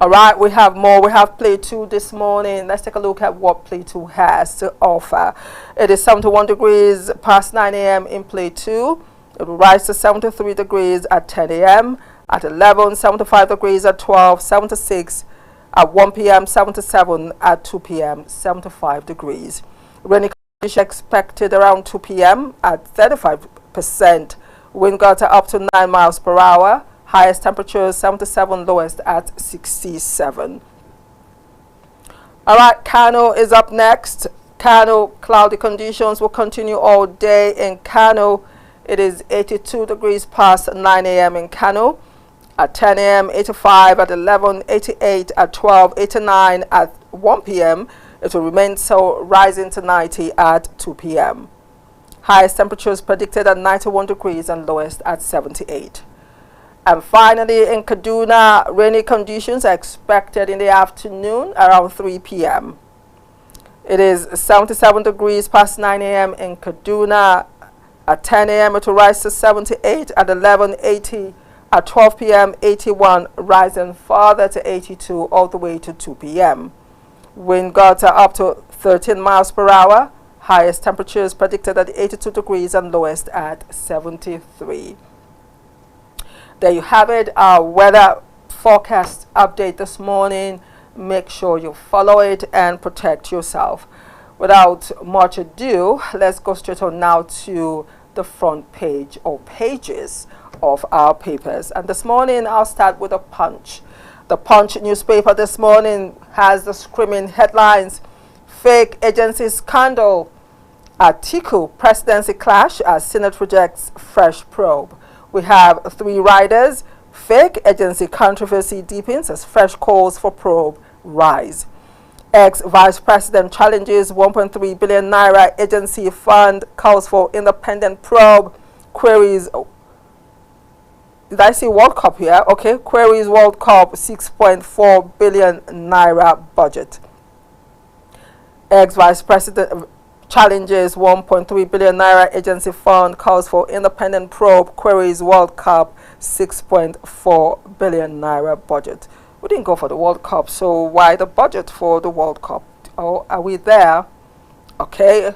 All right, we have more. We have play 2 this morning. Let's take a look at what play 2 has to offer. It is 71 degrees past 9 a.m. in play 2. It will rise to 73 degrees at 10 a.m. At 11, 75 degrees at 12, 76 at 1 p.m., 77 at 2 p.m., 75 degrees. Rainy conditions expected around 2 p.m. at 35%. Wind gutter up to 9 miles per hour. Highest temperature 77, lowest at 67. All right, Kano is up next. Kano, cloudy conditions will continue all day in Kano. It is 82 degrees past 9 a.m. in Kano. At 10 a.m., 85, at 11, 88, at 12, 89, at 1 p.m. It will remain so, rising to 90 at 2 p.m. Highest temperatures predicted at 91 degrees and lowest at 78. And finally, in Kaduna, rainy conditions are expected in the afternoon around 3 p.m. It is 77 degrees past 9 a.m. in Kaduna. At 10 a.m. it will rise to 78, at 11, 80, at 12 p.m., 81, rising further to 82 all the way to 2 p.m. Wind gusts are up to 13 miles per hour. Highest temperatures predicted at 82 degrees and lowest at 73. There you have it, our weather forecast update this morning. Make sure you follow it and protect yourself. Without much ado, let's go straight on now to the front page or pages of our papers. And this morning, I'll start with a Punch. The Punch newspaper this morning has the screaming headlines: Fake agency scandal, Atiku presidency clash as Senate rejects fresh probe. We have 3 riders. Fake agency controversy deepens as fresh calls for probe rise. Ex-vice president challenges 1.3 billion naira agency fund, calls for independent probe, queries. Did I see World Cup here? Okay, queries World Cup 6.4 billion naira budget. Ex-vice president challenges 1.3 billion naira agency fund, calls for independent probe, queries World Cup 6.4 billion naira budget. We didn't go for the World Cup, so why the budget for the World Cup? Oh, are we there? Okay.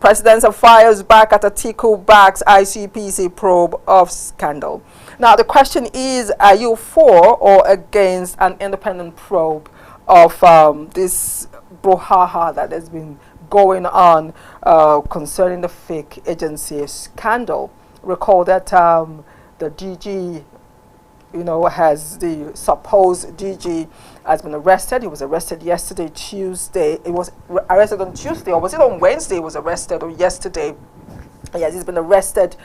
Presidential fires back at Atiku backs ICPC probe of scandal. Now the question is, are you for or against an independent probe of this brouhaha that has been going on concerning the fake agency scandal? Recall that the DG, has the supposed DG has been arrested. He was arrested yesterday, Tuesday. He was arrested on Tuesday, or was it on Wednesday? He was arrested, or yesterday. Yes, he's been arrested,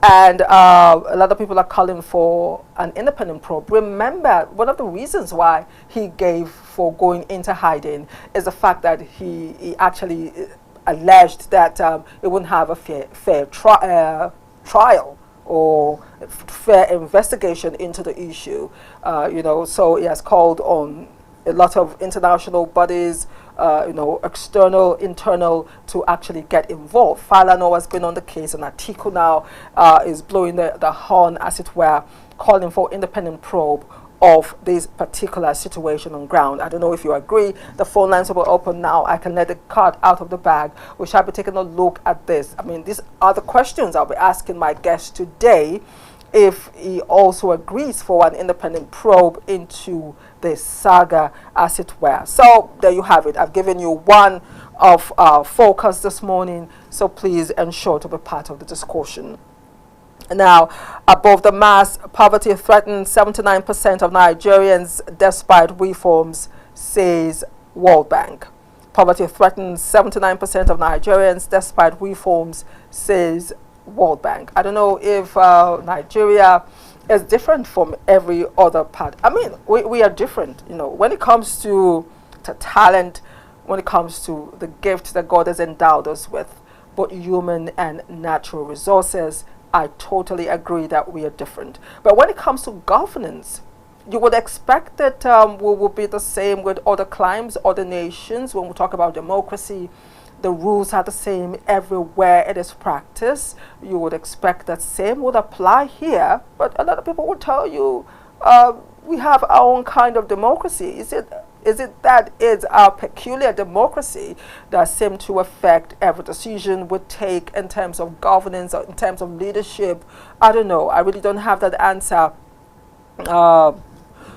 and a lot of people are calling for an independent probe. Remember, one of the reasons why he gave for going into hiding is the fact that he actually alleged that he wouldn't have a fair trial or fair investigation into the issue. So he has called on a lot of international bodies, external, internal, to actually get involved. Falano has been on the case, and Atiku now is blowing the horn, as it were, calling for independent probe of this particular situation on ground. I don't know if you agree. The phone lines will open now. I can let the cat out of the bag. We shall be taking a look at this. I mean, these are the questions I'll be asking my guest today, if he also agrees for an independent probe into this saga, as it were. So there you have it. I've given you one of focus this morning, so please ensure to be part of the discussion. Now, above the mass, poverty threatens 79% of Nigerians despite reforms, says World Bank. Poverty threatens 79% of Nigerians despite reforms, says World Bank. I don't know if Nigeria is different from every other part. I mean, we are different, when it comes to talent, when it comes to the gift that God has endowed us with, both human and natural resources. I totally agree that we are different. But when it comes to governance, you would expect that we will be the same with other climes, other nations. When we talk about democracy, the rules are the same everywhere it is practiced. You would expect that same would apply here. But a lot of people will tell you we have our own kind of democracy. Is it that it's our peculiar democracy that seems to affect every decision we take in terms of governance or in terms of leadership? I don't know. I really don't have that answer.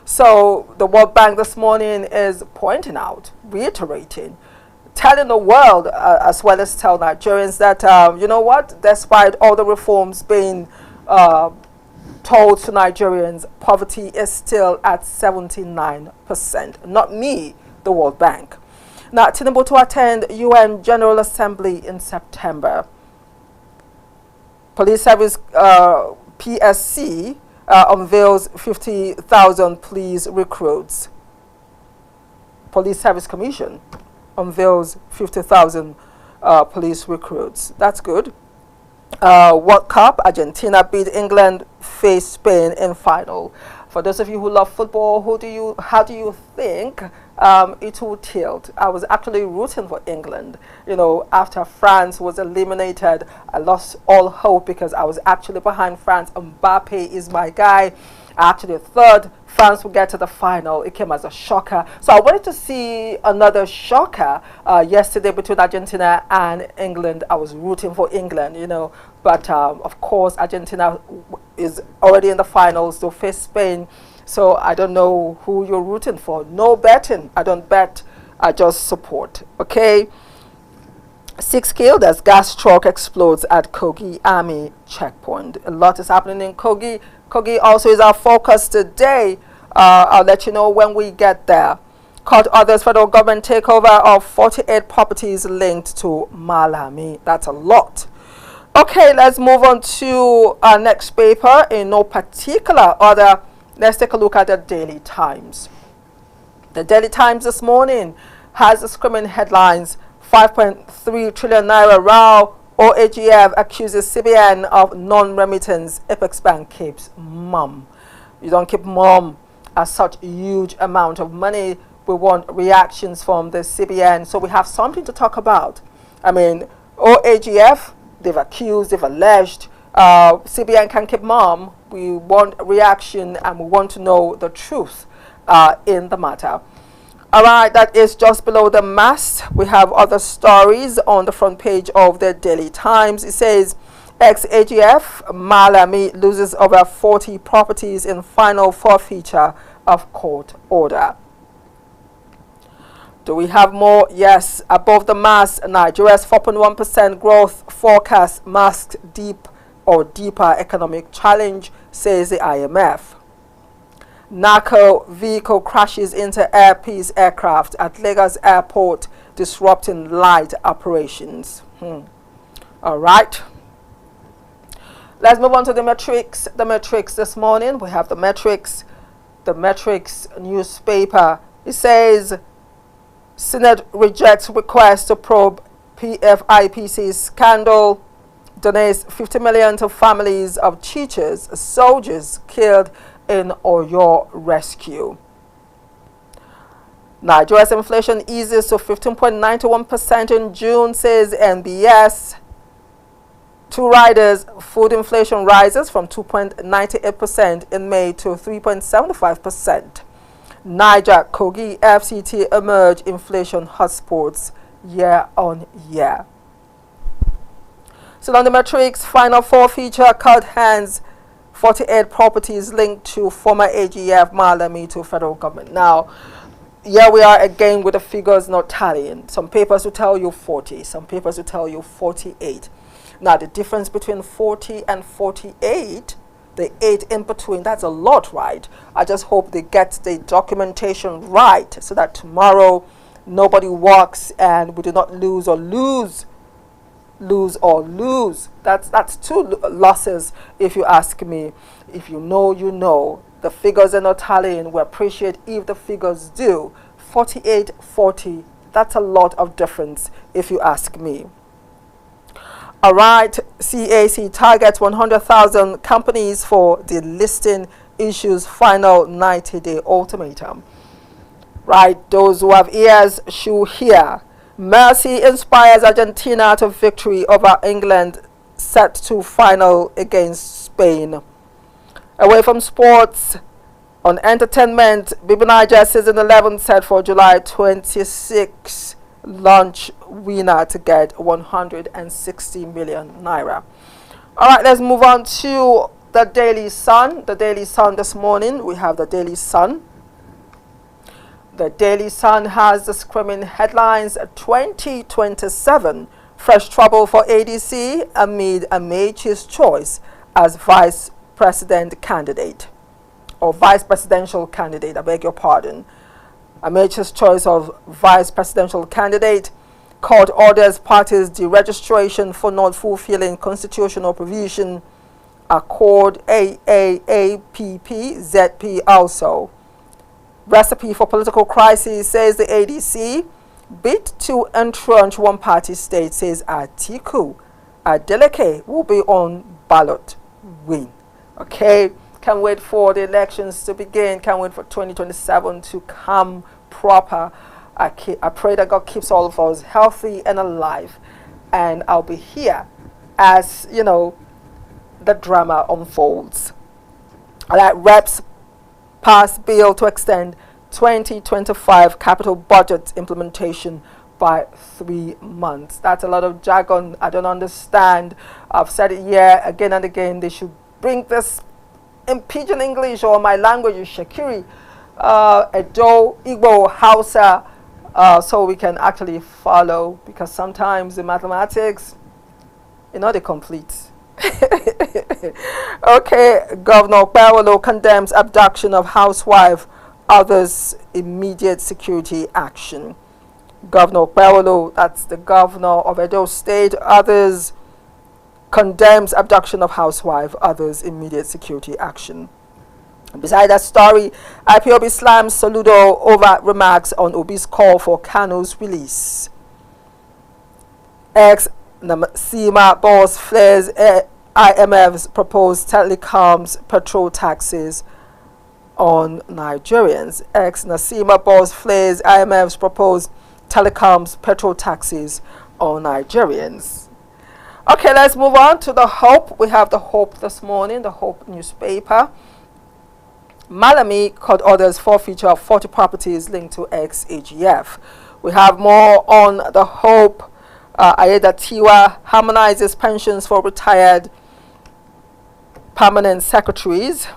So the World Bank this morning is pointing out, reiterating, telling the world as well as tell Nigerians that, you know what, despite all the reforms being told to Nigerians, poverty is still at 79%. Not me, the World Bank. Now, Tinubu to attend UN General Assembly in September. Police Service PSC unveils 50,000 police recruits. Police Service Commission unveils 50,000 police recruits. That's good. World Cup, Argentina beat England, face Spain in final. For those of you who love football, how do you think it will tilt? I was actually rooting for England. You know, after France was eliminated, I lost all hope because I was actually behind France. Mbappe is my guy. I actually thought France would get to the final. It came as a shocker. So I wanted to see another shocker yesterday between Argentina and England. I was rooting for England, you know. But of course, Argentina is already in the finals to face Spain. So I don't know who you're rooting for. No betting. I don't bet. I just support. Okay. 6 killed as gas truck explodes at Kogi Army checkpoint. A lot is happening in Kogi. Kogi also is our focus today. I'll let you know when we get there. Court orders federal government takeover of 48 properties linked to Malami. That's a lot. Okay, let's move on to our next paper. In no particular order, let's take a look at the Daily Times. The Daily Times this morning has the screaming headlines: 5.3 trillion naira row. OAGF accuses CBN of non-remittance. Apex Bank keeps mum. You don't keep mum as such a huge amount of money. We want reactions from the CBN, so we have something to talk about. I mean, OAGF, they've accused, they've alleged, CBN can keep mum. We want reaction and we want to know the truth in the matter. All right, that is just below the mast. We have other stories on the front page of the Daily Times. It says, ex-AGF Malami loses over 40 properties in final forfeiture of court order. Do we have more? Yes. Above the mast, Nigeria's 4.1% growth forecast masks deep or deeper economic challenge, says the IMF. Narco vehicle crashes into Air Peace aircraft at Lagos Airport, disrupting light operations. All right. Let's move on to the metrics. The metrics this morning. We have the metrics newspaper. It says, Senate rejects request to probe PFIPC scandal. Donates 50 million to families of teachers, soldiers killed in Oyo rescue. Nigeria's inflation eases to 15.91% in June, says NBS. Two riders, food inflation rises from 2.98% in May to 3.75%. Niger, Kogi, FCT emerge inflation hotspots year on year. So on the metrics, final forfeiture cut hands 48 properties linked to former AGF Malami to federal government. Now, here we are again with the figures not tallying. Some papers will tell you 40, some papers will tell you 48. Now, the difference between 40 and 48, the 8 in between, that's a lot, right? I just hope they get the documentation right so that tomorrow nobody walks and we do not lose. That's 2 losses, if you ask me. If you know, you know. The figures are not tallying. We appreciate if the figures do. 48, 40, that's a lot of difference, if you ask me. All right, CAC targets 100,000 companies for delisting, issues final 90-day ultimatum. Right, those who have ears should hear. Mercy inspires Argentina to victory over England, set to final against Spain. Away from sports, On entertainment, Binitie Season 11 set for July 26. Launch winner to get 160 million naira. Alright, let's move on to the Daily Sun. The Daily Sun this morning, we have the Daily Sun. The Daily Sun has the screaming headlines: 2027, fresh trouble for ADC amid Amaechi's choice as vice president candidate. Or vice presidential candidate, I beg your pardon. Amaechi's choice of vice presidential candidate. Court orders parties deregistration for not fulfilling constitutional provision. Accord AAAPP ZP also. Recipe for political crisis, says the ADC. Bid to entrench one-party state, says Atiku. Adeleke will be on ballot win. Okay, can't wait for the elections to begin. Can't wait for 2027 to come proper. I pray that God keeps all of us healthy and alive. And I'll be here as, you know, the drama unfolds. All right, reps pass bill to extend 2025 capital budget implementation by 3 months. That's a lot of jargon. I don't understand. I've said it here again and again. They should bring this in pidgin English, or my language is Shakiri, Edo, Igbo, Hausa, so we can actually follow, because sometimes the mathematics, you know, they complete. Okay, Governor Okpewolo condemns abduction of housewife, others immediate security action. Governor Okpewolo, that's the governor of Edo State, others condemns abduction of housewife, others immediate security action. Beside that story, IPOB slams Soludo over remarks on Obi's call for Kano's release. Ex-NIGCOMSAT boss flares IMF's proposed telecoms petrol taxes on Nigerians. Ex-NIGCOMSAT boss flares IMF's proposed telecoms petrol taxes on Nigerians. Okay, let's move on to the Hope. We have the Hope this morning, the Hope newspaper. Malami court orders forfeiture of 40 properties linked to ex-AGF. We have more on the Hope. Ayeda Tiwa harmonizes pensions for retired permanent secretaries.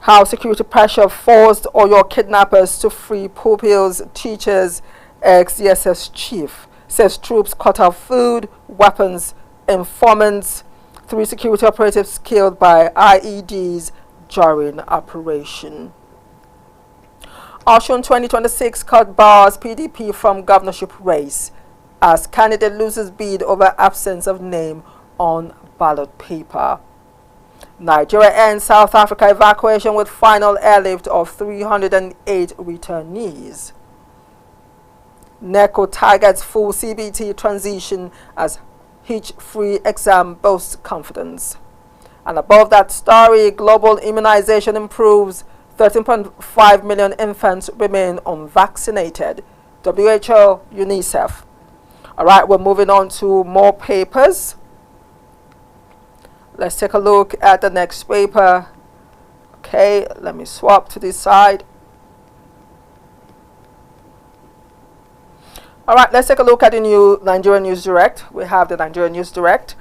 How security pressure forced Oyo kidnappers to free pupils, teachers, ex-DSS chief. Says troops cut off food, weapons, informants. 3 security operatives killed by IEDs during operation. Osun 2026 cut bars PDP from governorship race as candidate loses bid over absence of name on ballot paper. Nigeria ends South Africa evacuation with final airlift of 308 returnees. NECO targets full CBT transition as hitch-free exam boasts confidence. And above that story, global immunization improves. 13.5 million infants remain unvaccinated. WHO, UNICEF. All right, we're moving on to more papers. Let's take a look at the next paper. Okay, let me swap to this side. All right, let's take a look at the new Nigerian News Direct. We have the Nigerian News Direct.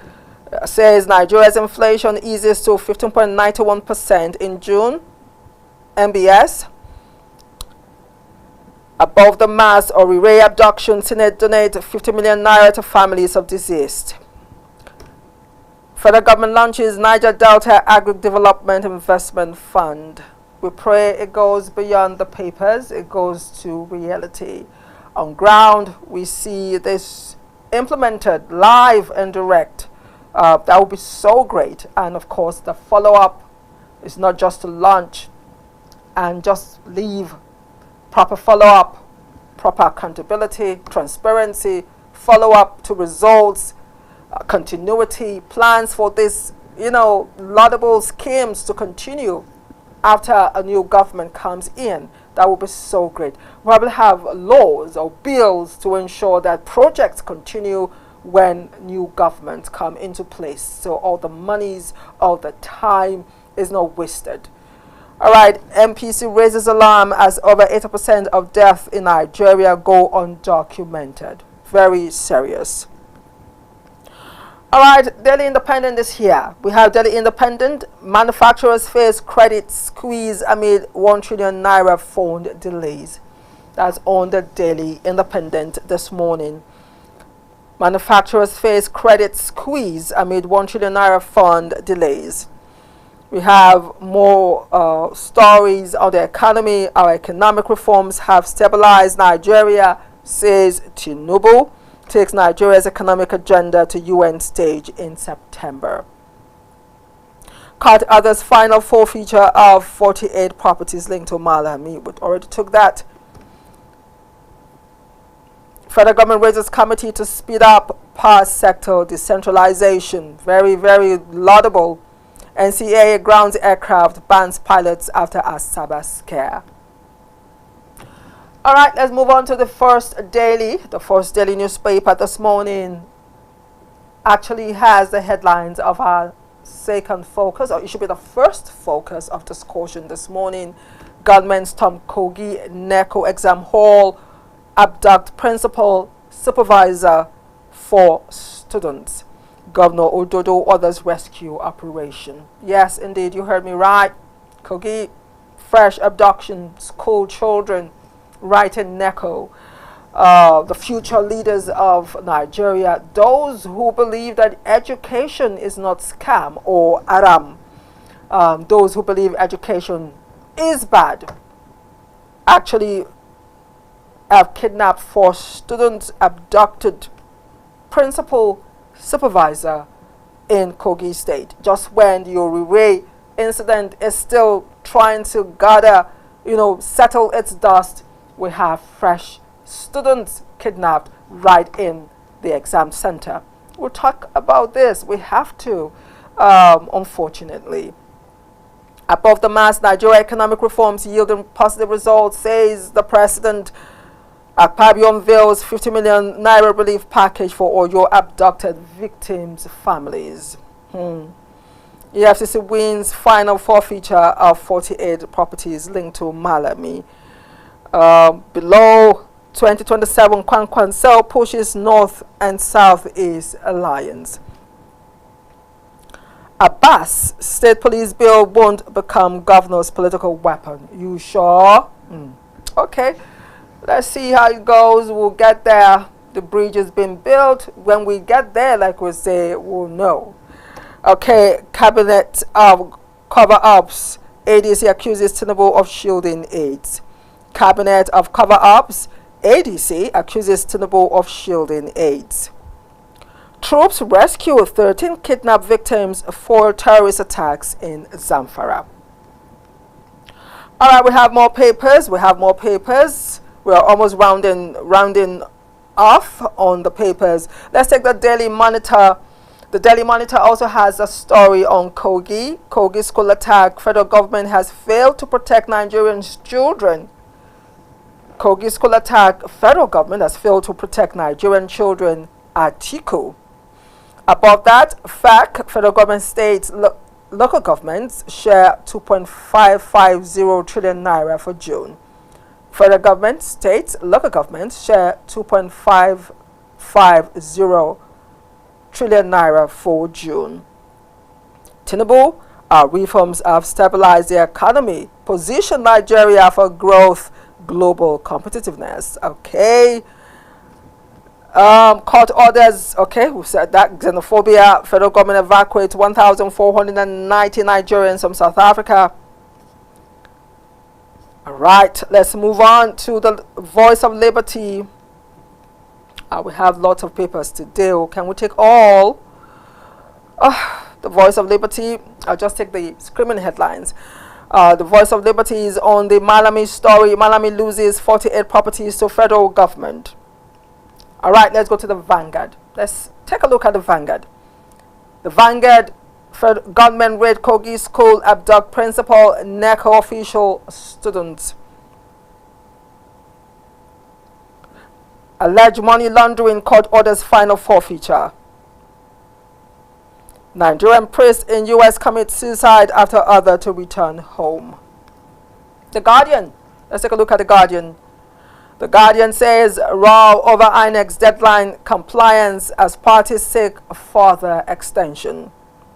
Says Nigeria's inflation eases to 15.91% in June. MBS. Above the mass Orire abduction, Senate donate 50 million naira to families of deceased. Federal government launches Niger Delta Agri Development Investment Fund. We pray it goes beyond the papers, it goes to reality. On ground, we see this implemented live and direct. That would be so great. And of course, the follow-up is not just to launch and just leave. Proper follow-up, proper accountability, transparency, follow-up to results, continuity, plans for this, laudable schemes to continue after a new government comes in. That would be so great. We will have laws or bills to ensure that projects continue when new governments come into place. So all the monies, all the time is not wasted. All right, MPC raises alarm as over 80% of deaths in Nigeria go undocumented. Very serious. All right, Daily Independent is here. We have Daily Independent. Manufacturers face credit squeeze amid 1 trillion naira fund delays. That's on the Daily Independent this morning. Manufacturers face credit squeeze amid 1 trillion naira fund delays. We have more stories on the economy. Our economic reforms have stabilized Nigeria, says Tinubu. Takes Nigeria's economic agenda to UN stage in September. Caught others final forfeiture of 48 properties linked to Malami. We already took that. Federal government raises committee to speed up power sector decentralization. Very, very laudable. NCAA grounds aircraft, bans pilots after Asaba scare. All right, let's move on to the first daily. The first daily newspaper this morning actually has the headlines of our second focus, or it should be the first focus of discussion this morning. Gunmen storm Kogi NECO exam hall, abduct principal, supervisor for students. Governor Ododo orders rescue operation. Yes, indeed, you heard me right. Kogi, fresh abduction, school children. Right in NECO, the future leaders of Nigeria, those who believe that education is not scam or aram, those who believe education is bad, actually have kidnapped 4 students, abducted principal, supervisor in Kogi State. Just when the Orire incident is still trying to gather, settle its dust, we have fresh students kidnapped right in the exam center. We'll talk about this. We have to, unfortunately. Above the mass, Nigeria economic reforms yielding positive results, says the president. Akpabio unveils 50 million naira relief package for Oyo abducted victims' families. EFCC wins final forfeiture of 48 properties linked to Malami. Below 2027, Kwankwan Cell pushes North and Southeast alliance. Abbas, state police bill won't become governor's political weapon. You sure? Okay, let's see how it goes. We'll get there. The bridge has been built. When we get there, like we say, we'll know. Okay, cabinet of cover-ups. ADC accuses Tinubu of shielding aids. Cabinet of cover-ups, ADC accuses Tinubu of shielding aids. Troops rescue 13 kidnapped victims for terrorist attacks in Zamfara. All right, we have more papers. We are almost rounding off on the papers. Let's take the Daily Monitor. The Daily Monitor also has a story on Kogi. Kogi school attack. Federal government has failed to protect Nigerian children. Kogi school attack. Federal government has failed to protect Nigerian children. Atiku. Above that, FAC, federal government states, local governments share 2.550 trillion naira for June. Federal government, states, local governments share 2.550 trillion naira for June. Tinubu, our reforms have stabilized the economy, position Nigeria for growth, global competitiveness. Okay. Court orders. Okay, we said that. Xenophobia. Federal government evacuates 1,490 Nigerians from South Africa. All right, let's move on to the Voice of Liberty. We have lots of papers to do. Can we take all? The Voice of Liberty. I'll just take the screaming headlines. The Voice of Liberty is on the Malami story. Malami loses 48 properties to federal government. All right, let's go to the Vanguard. Let's take a look at the Vanguard. The Vanguard, gunmen raid Kogi school, abduct principal, NECO official, students. Alleged money laundering, court orders final forfeiture. Nigerian priest in U.S. commits suicide after other to return home. The Guardian. Let's take a look at The Guardian. The Guardian says row over INEC's deadline compliance as parties seek further extension.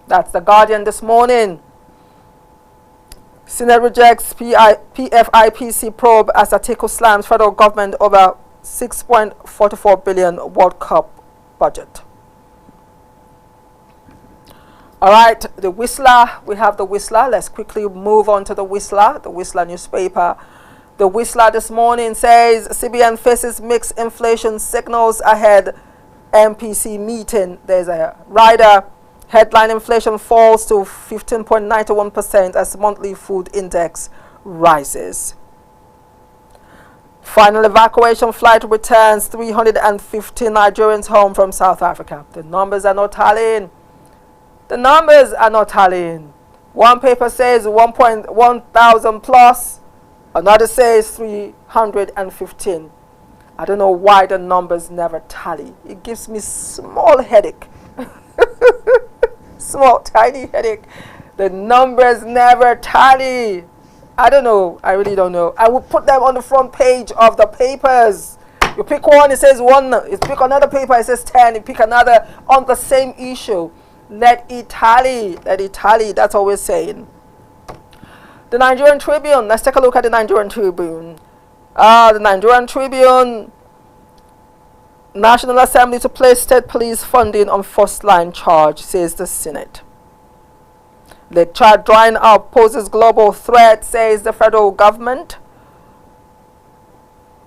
That's The Guardian this morning. Senate rejects PFIPC probe as Atiku slams federal government over 6.44 billion World Cup budget. All right, the Whistler. We have the Whistler. Let's quickly move on to the Whistler newspaper. The Whistler this morning says CBN faces mixed inflation signals ahead MPC meeting. There's a rider. Headline inflation falls to 15.91% as monthly food index rises. Final evacuation flight returns 350 Nigerians home from South Africa. The numbers are not tallying. One paper says 1,000 plus. Another says 315. I don't know why the numbers never tally. It gives me small headache. Small, tiny headache. The numbers never tally. I don't know. I really don't know. I would put them on the front page of the papers. You pick one, it says 1. You pick another paper, it says 10. You pick another on the same issue. Let it tally. Let it tally. That's all we're saying. The Nigerian Tribune. Let's take a look at the Nigerian Tribune. The Nigerian Tribune. National Assembly to place state police funding on first line charge, says the Senate. Lake Chad drying up poses global threat, says the federal government.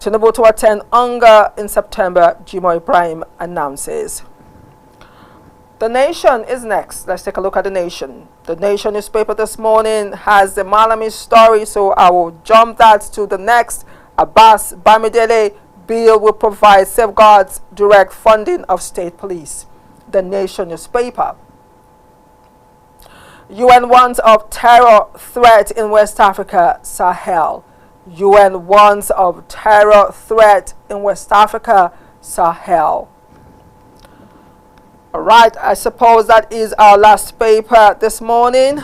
Tinubu to attend UNGA in September, Jimo Ibrahim announces. The Nation is next. Let's take a look at The Nation. The Nation newspaper this morning has the Malami story, so I will jump that to the next. Abbas Bamidele bill will provide safeguards direct funding of state police. The Nation newspaper. UN warns of terror threat in West Africa, Sahel. UN warns of terror threat in West Africa, Sahel. All right, I suppose that is our last paper this morning.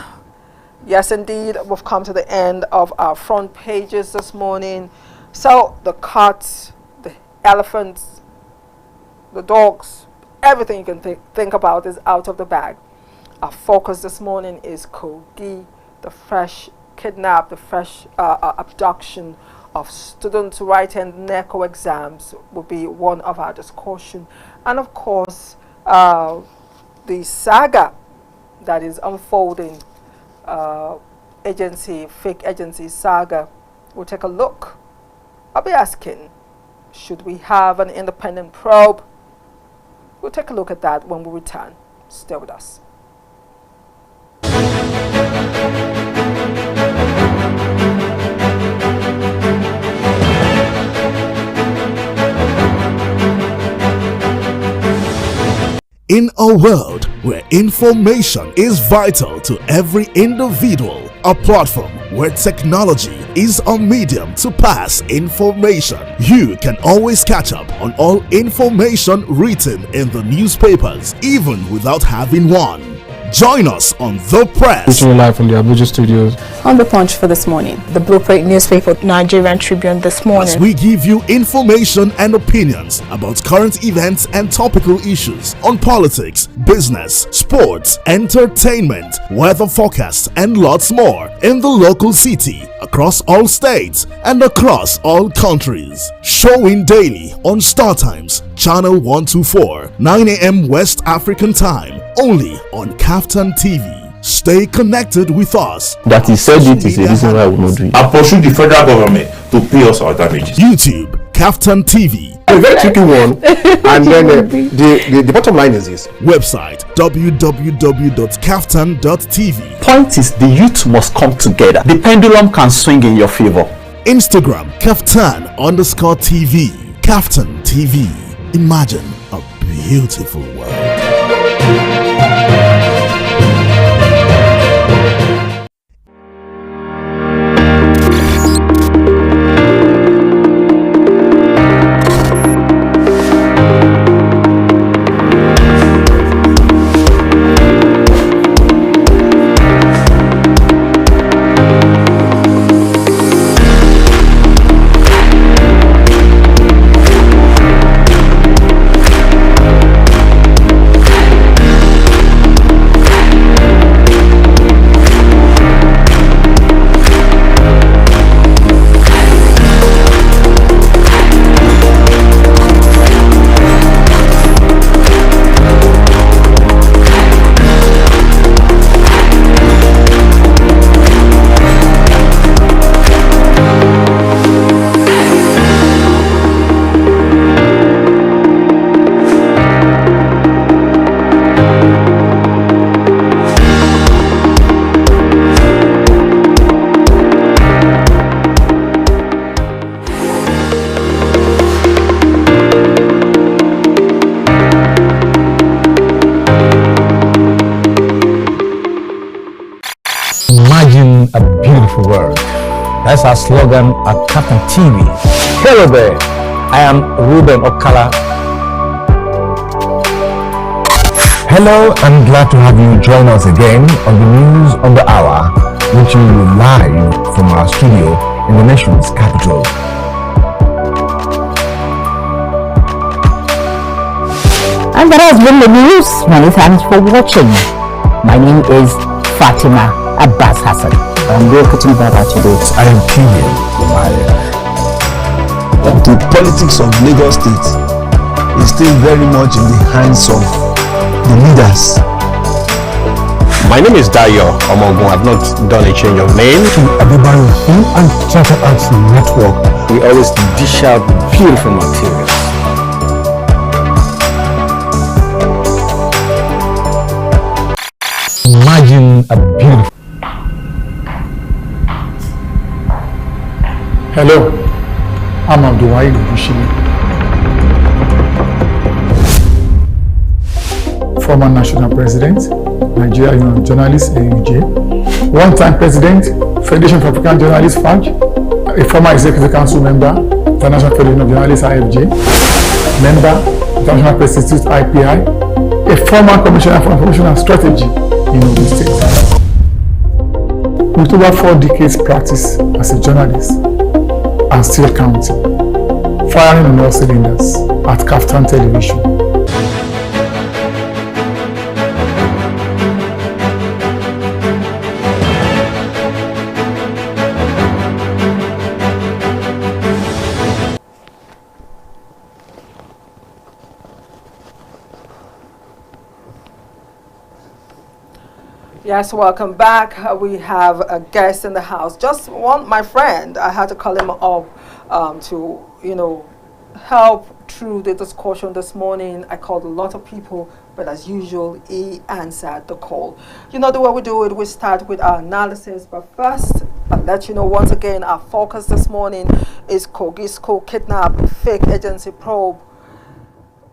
Yes, indeed, we've come to the end of our front pages this morning. So the cats, the elephants, the dogs, everything you can think about is out of the bag. Our focus this morning is Kogi, the fresh kidnap, the fresh abduction of students writing NECO exams will be one of our discussion. And of course, the saga that is unfolding, fake agency saga, we'll take a look. I'll be asking, should we have an independent probe? We'll take a look at that when we return. Stay with us. In a world where information is vital to every individual, a platform where technology is a medium to pass information, you can always catch up on all information written in the newspapers, even without having one. Join us on The Press. Reaching live from the Abuja studios. On The Punch for this morning. The Blueprint newspaper, Nigerian Tribune this morning. As we give you information and opinions about current events and topical issues on politics, business, sports, entertainment, weather forecasts, and lots more in the local city, across all states, and across all countries. Showing daily on Star Times, Channel 124, 9 a.m. West African time, only on Kaftan TV. Stay connected with us. That he said it is a reason why I will not do it. I pursue the federal government to pay us our damages. YouTube, Kaftan TV. A very tricky one. And then the bottom line is this. Website www.kaftan.tv. Point is, the youth must come together. The pendulum can swing in your favor. Instagram, Kaftan_TV. Kaftan TV. Imagine a beautiful world. That's our slogan at Kaftan TV. Hello there, I am Ruben Okala. Hello, I'm glad to have you join us again on the News on the Hour, reaching you live from our studio in the nation's capital. And that has been the news. Many thanks for watching. My name is Fatima Abbas Hassan. I'm locating Babatunde. I am Kidnap. The politics of Lagos State is still very much in the hands of the leaders. My name is Dayo Omogun. I've not done a change of name. To Abibaru Film and Theatre Arts Network. We always dish out beautiful materials. Imagine a beautiful. Hello, I'm Abdulwahid Bushiri, former national president, Nigeria Union of Journalists (NUJ), one-time president, Federation of African Journalists (FAJ), a former executive council member, International Federation of Journalists (IFJ), member, International Press Institute (IPI), a former commissioner for information and strategy in Ogun State. With over 4 decades practice as a journalist and still counting, firing on all cylinders at Kaftan Television. Yes, welcome back. We have a guest in the house. Just one, my friend. I had to call him up to, help through the discussion this morning. I called a lot of people, but as usual, he answered the call. You know the way we do it. We start with our analysis, but first, I'll let you know once again, our focus this morning is Kogi school kidnap, fake agency probe,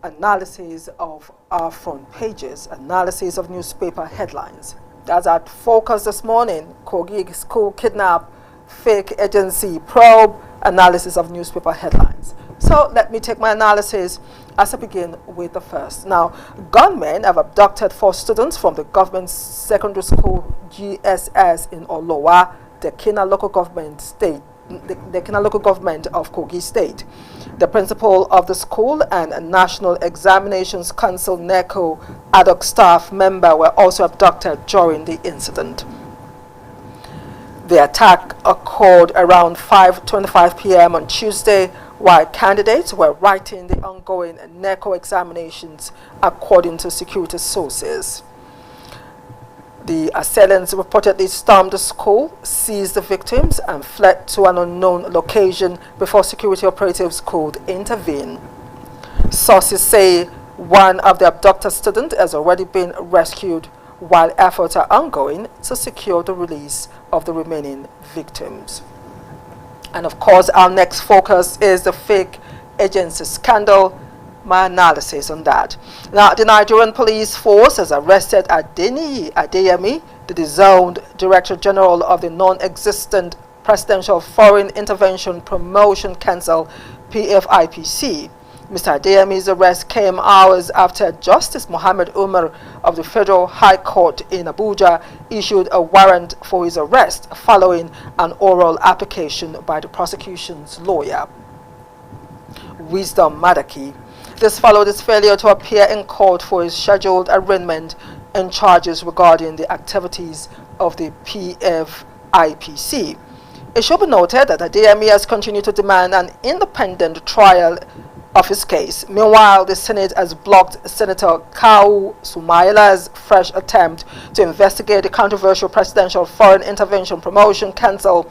analysis of our front pages, analysis of newspaper headlines. That's our focus this morning. Kogi school kidnap, fake agency probe, analysis of newspaper headlines. So let me take my analysis as I begin with the first. Now, gunmen have abducted 4 students from the government secondary school GSS in Olowa, the Kina local government of Kogi State. The principal of the school and a National Examinations Council NECO ad hoc staff member were also abducted during the incident. The attack occurred around 5:25 p.m. on Tuesday, while candidates were writing the ongoing NECO examinations, according to security sources. The assailants reportedly stormed the school, seized the victims, and fled to an unknown location before security operatives could intervene. Sources say one of the abducted students has already been rescued, while efforts are ongoing to secure the release of the remaining victims. And of course, our next focus is the fake agency scandal. My analysis on that. Now, the Nigerian police force has arrested Adeyemi, the disowned Director General of the non-existent Presidential Foreign Intervention Promotion Council, PFIPC. Mr. Adeyemi's arrest came hours after Justice Mohammed Umar of the Federal High Court in Abuja issued a warrant for his arrest following an oral application by the prosecution's lawyer, Wisdom Madaki. This followed his failure to appear in court for his scheduled arraignment and charges regarding the activities of the PFIPC. It should be noted that Adeyemi has continued to demand an independent trial of his case. Meanwhile, the Senate has blocked Senator Kawu Ismaila's fresh attempt to investigate the controversial Presidential Foreign Intervention Promotion Council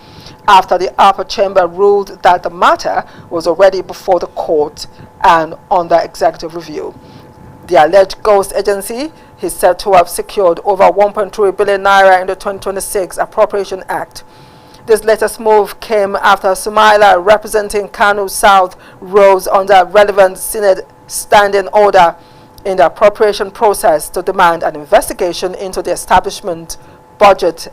after the upper chamber ruled that the matter was already before the court and under executive review. The alleged ghost agency is said to have secured over 1.3 billion naira in the 2026 Appropriation Act. This latest move came after Ismaila, representing Kano South, rose under relevant Senate standing order in the appropriation process to demand an investigation into the establishment, budget,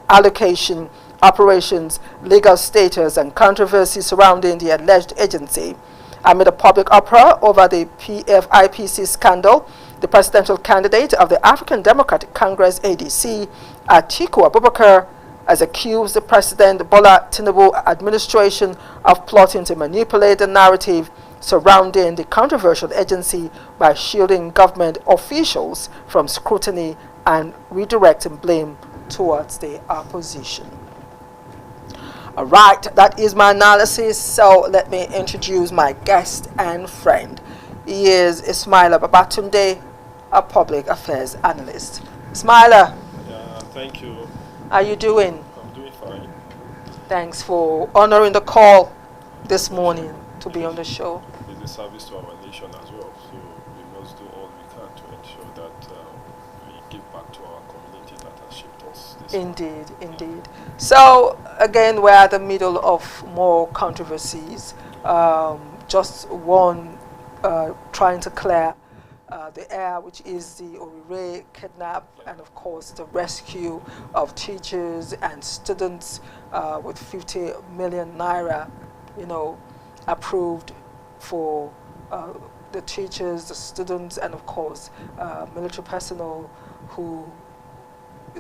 allocation, operations, legal status, and controversy surrounding the alleged agency. Amid a public uproar over the PFIPC scandal, the presidential candidate of the African Democratic Congress, ADC, Atiku Abubakar, has accused the President Bola Tinubu administration of plotting to manipulate the narrative surrounding the controversial agency by shielding government officials from scrutiny and redirecting blame towards the opposition. All right, that is my analysis. So let me introduce my guest and friend. He is Ismaila Babatunde, a public affairs analyst. Ismaila. Yeah, thank you. How are you doing? I'm doing fine. Thanks for honoring the call this morning to be on the show. It's a service to our nation as well, so we must do all we can to ensure that we give back to our community that has shaped us. Indeed, indeed. So again, we're at the middle of more controversies. Just one trying to clear the air, which is the Anire kidnap, and of course the rescue of teachers and students with 50 million naira, approved for the teachers, the students, and of course military personnel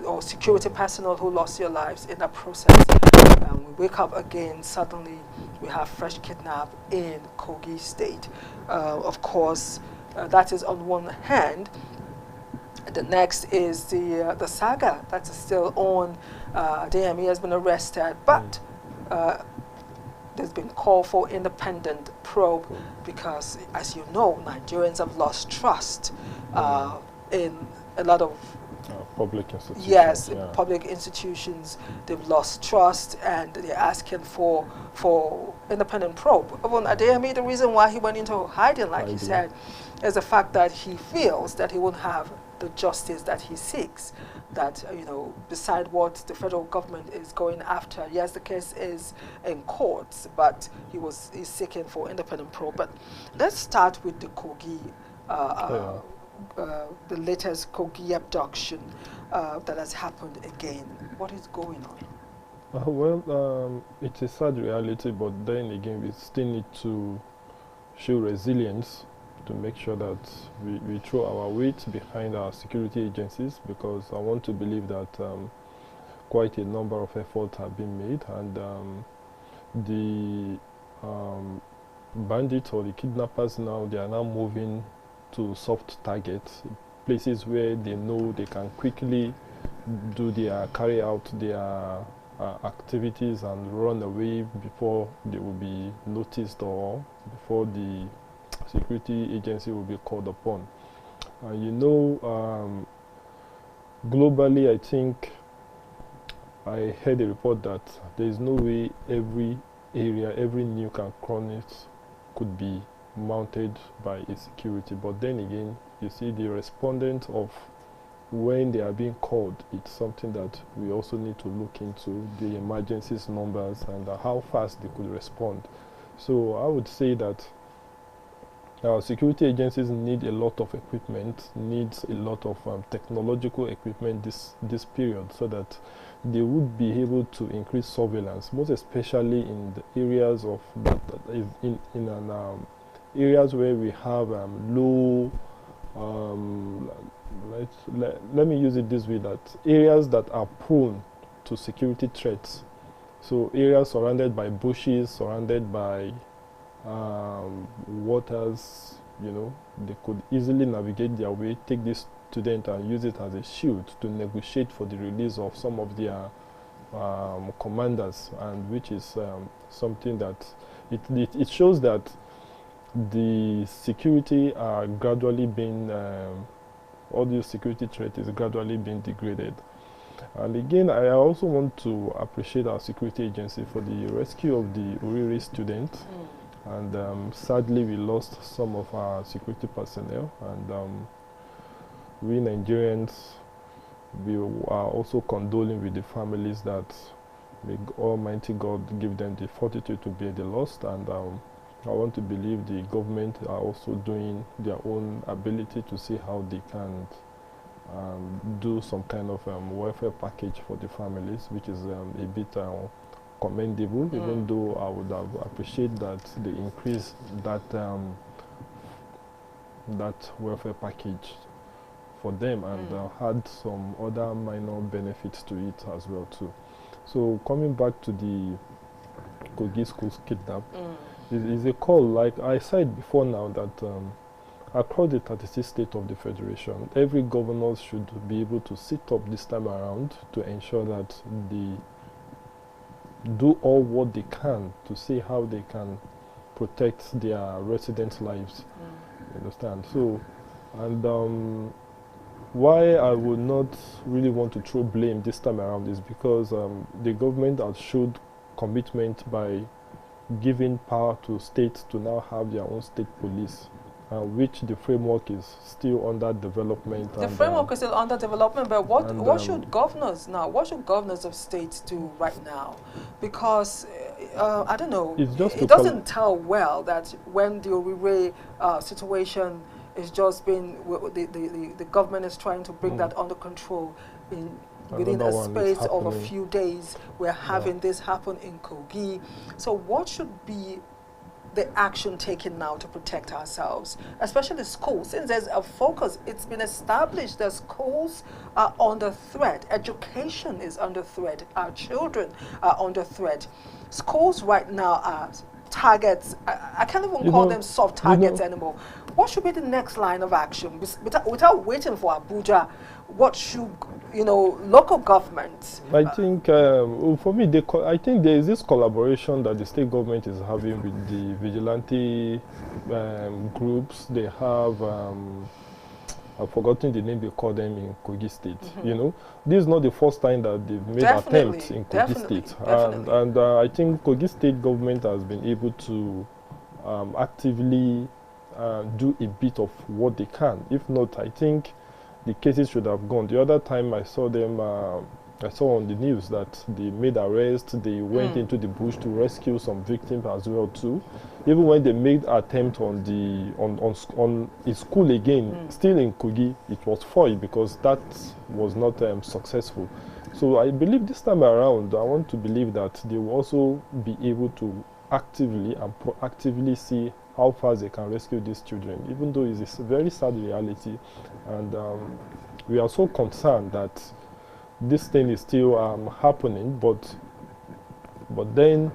or security personnel who lost their lives in that process. We wake up again, suddenly we have fresh kidnap in Kogi state. Of course, that is on one hand. The next is the saga that is still on. DME has been arrested, but there's been call for independent probe because, as you know, Nigerians have lost trust in a lot of public institutions. Yes, public institutions. They've lost trust, and they're asking for independent probe. Even Adeyemi, the reason why he went into hiding, like he said, is the fact that he feels that he won't have the justice that he seeks. That, beside what the federal government is going after, yes, the case is in courts, but he's seeking for independent probe. But let's start with the Kogi, the latest Kogi abduction that has happened again. What is going on? It's a sad reality, but then again, we still need to show resilience to make sure that we throw our weight behind our security agencies, because I want to believe that quite a number of efforts have been made, and the bandits or the kidnappers now, they are now moving to soft targets, places where they know they can quickly carry out their activities and run away before they will be noticed or before the security agency will be called upon. Globally, I think I heard a report that there is no way every area, every nuke and chronics could be mounted by a security. But then again, you see the respondent of when they are being called, it's something that we also need to look into, the emergencies numbers and how fast they could respond. So I would say that our security agencies need a lot of equipment, needs a lot of technological equipment this period, so that they would be able to increase surveillance, most especially in the areas of areas where we have low. Let me use it this way: that areas that are prone to security threats. So areas surrounded by bushes, surrounded by waters, they could easily navigate their way, take this student and use it as a shield to negotiate for the release of some of their commanders, and which is something that it shows that the security are gradually being all the security threat is gradually being degraded. And again, I also want to appreciate our security agency for the rescue of the Anire student. And sadly, we lost some of our security personnel, and we Nigerians, we are also condoling with the families that may Almighty God give them the fortitude to bear the loss. And I want to believe the government are also doing their own ability to see how they can do some kind of welfare package for the families, which is a bit commendable, even though I would have appreciated that they increase that that welfare package for them and had some other minor benefits to it as well too. So coming back to the Kogi schools kidnap, is a call, like I said before now, that across the 36 states of the Federation, every governor should be able to sit up this time around to ensure that they do all what they can to see how they can protect their residents' lives. You understand? So, and why I would not really want to throw blame this time around is because the government has showed commitment by giving power to states to now have their own state police, which the framework is still under development. The framework is still under development, but what should governors now? What should governors of states do right now? Because I don't know. It doesn't tell well that when the Orire situation is just being the government is trying to bring that under control within a space of a few days. We're having this happen in Kogi. So what should be the action taken now to protect ourselves, especially schools? Since there's a focus, it's been established that schools are under threat, education is under threat, our children are under threat. Schools right now are targets. I can't even call them soft targets anymore. What should be the next line of action? Without waiting for Abuja, what should, local governments? I think, for me, I think there is this collaboration that the state government is having with the vigilante groups. They have, I've forgotten the name they call them in Kogi State. This is not the first time that they've made attempts in Kogi State. And I think Kogi State government has been able to actively do a bit of what they can. If not, I think the cases should have gone. The other time I saw them, I saw on the news that they made arrests, they went into the bush to rescue some victims as well too. Even when they made attempt on a school again, still in Kogi, it was foiled because that was not successful. So I believe this time around, I want to believe that they will also be able to actively and proactively see how fast they can rescue these children, even though it's a very sad reality. And we are so concerned that this thing is still happening, but then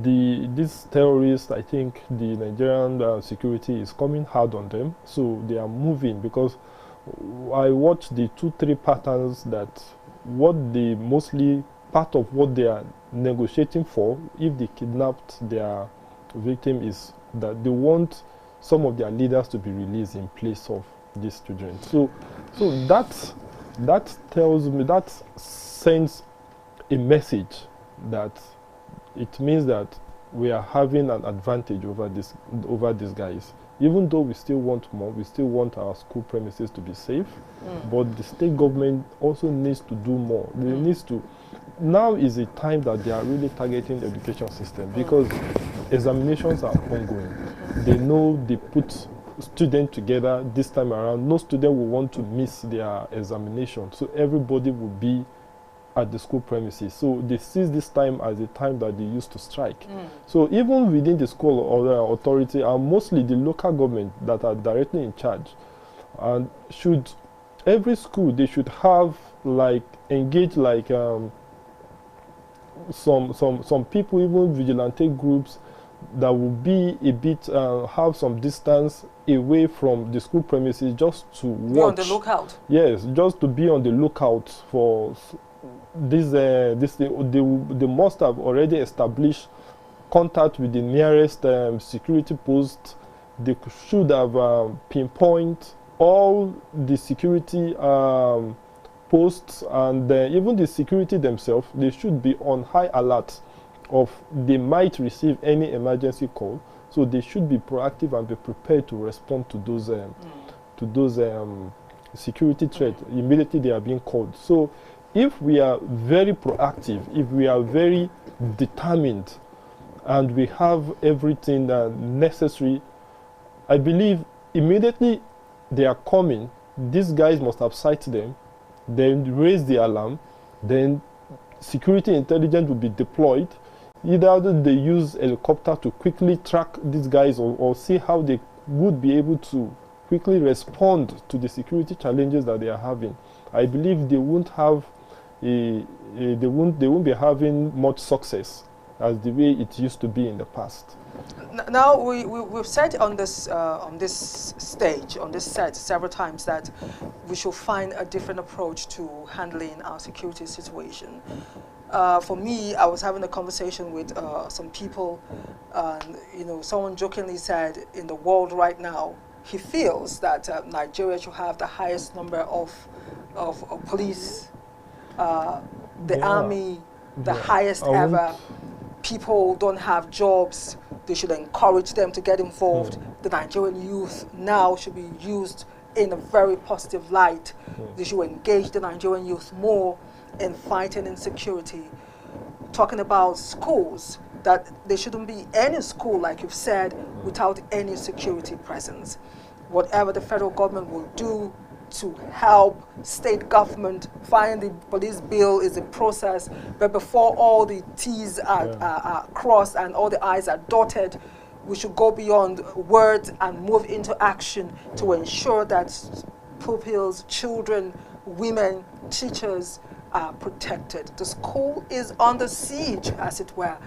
these terrorists, I think the Nigerian security is coming hard on them, so they are moving. Because I watched the 2-3 patterns that part of what they are negotiating for, if they kidnapped their victim, is that they want some of their leaders to be released in place of these children. So that tells me, that sends a message that it means that we are having an advantage over these guys. Even though we still want more, we still want our school premises to be safe, but the state government also needs to do more. They needs to. Now is a time that they are really targeting the education system, because examinations are ongoing. They know they put students together this time around. No student will want to miss their examination, so everybody will be at the school premises. So they see this time as a time that they used to strike. So even within the school or the authority, and mostly the local government that are directly in charge, and every school, they should have engage some people, even vigilante groups, that will be a bit have some distance away from the school premises, just to watch. Be on the lookout. Yes, just to be on the lookout for this. They must have already established contact with the nearest security post. They should have pinpoint all the security posts, and even the security themselves. They should be on high alert of they might receive any emergency call, so they should be proactive and be prepared to respond to those security threats immediately they are being called. So if we are very proactive, if we are very determined, and we have everything necessary, I believe immediately they are coming, these guys must have sighted them, then raise the alarm, then security intelligence will be deployed. Either they use helicopter to quickly track these guys or see how they would be able to quickly respond to the security challenges that they are having. I believe they won't have they won't be having much success as the way it used to be in the past. Now we've said on this stage, on this set, several times that we should find a different approach to handling our security situation. For me, I was having a conversation with some people, and someone jokingly said, in the world right now, he feels that Nigeria should have the highest number of police, the army, the highest ever. People don't have jobs. They should encourage them to get involved. The Nigerian youth now should be used in a very positive light. They should engage the Nigerian youth more in fighting insecurity. Talking about schools, that there shouldn't be any school, like you've said, without any security presence. Whatever the federal government will do to help state government find the police bill is a process, but before all the T's are crossed and all the I's are dotted, we should go beyond words and move into action to ensure that pupils, children, women, teachers are protected. The school is under siege, as it were.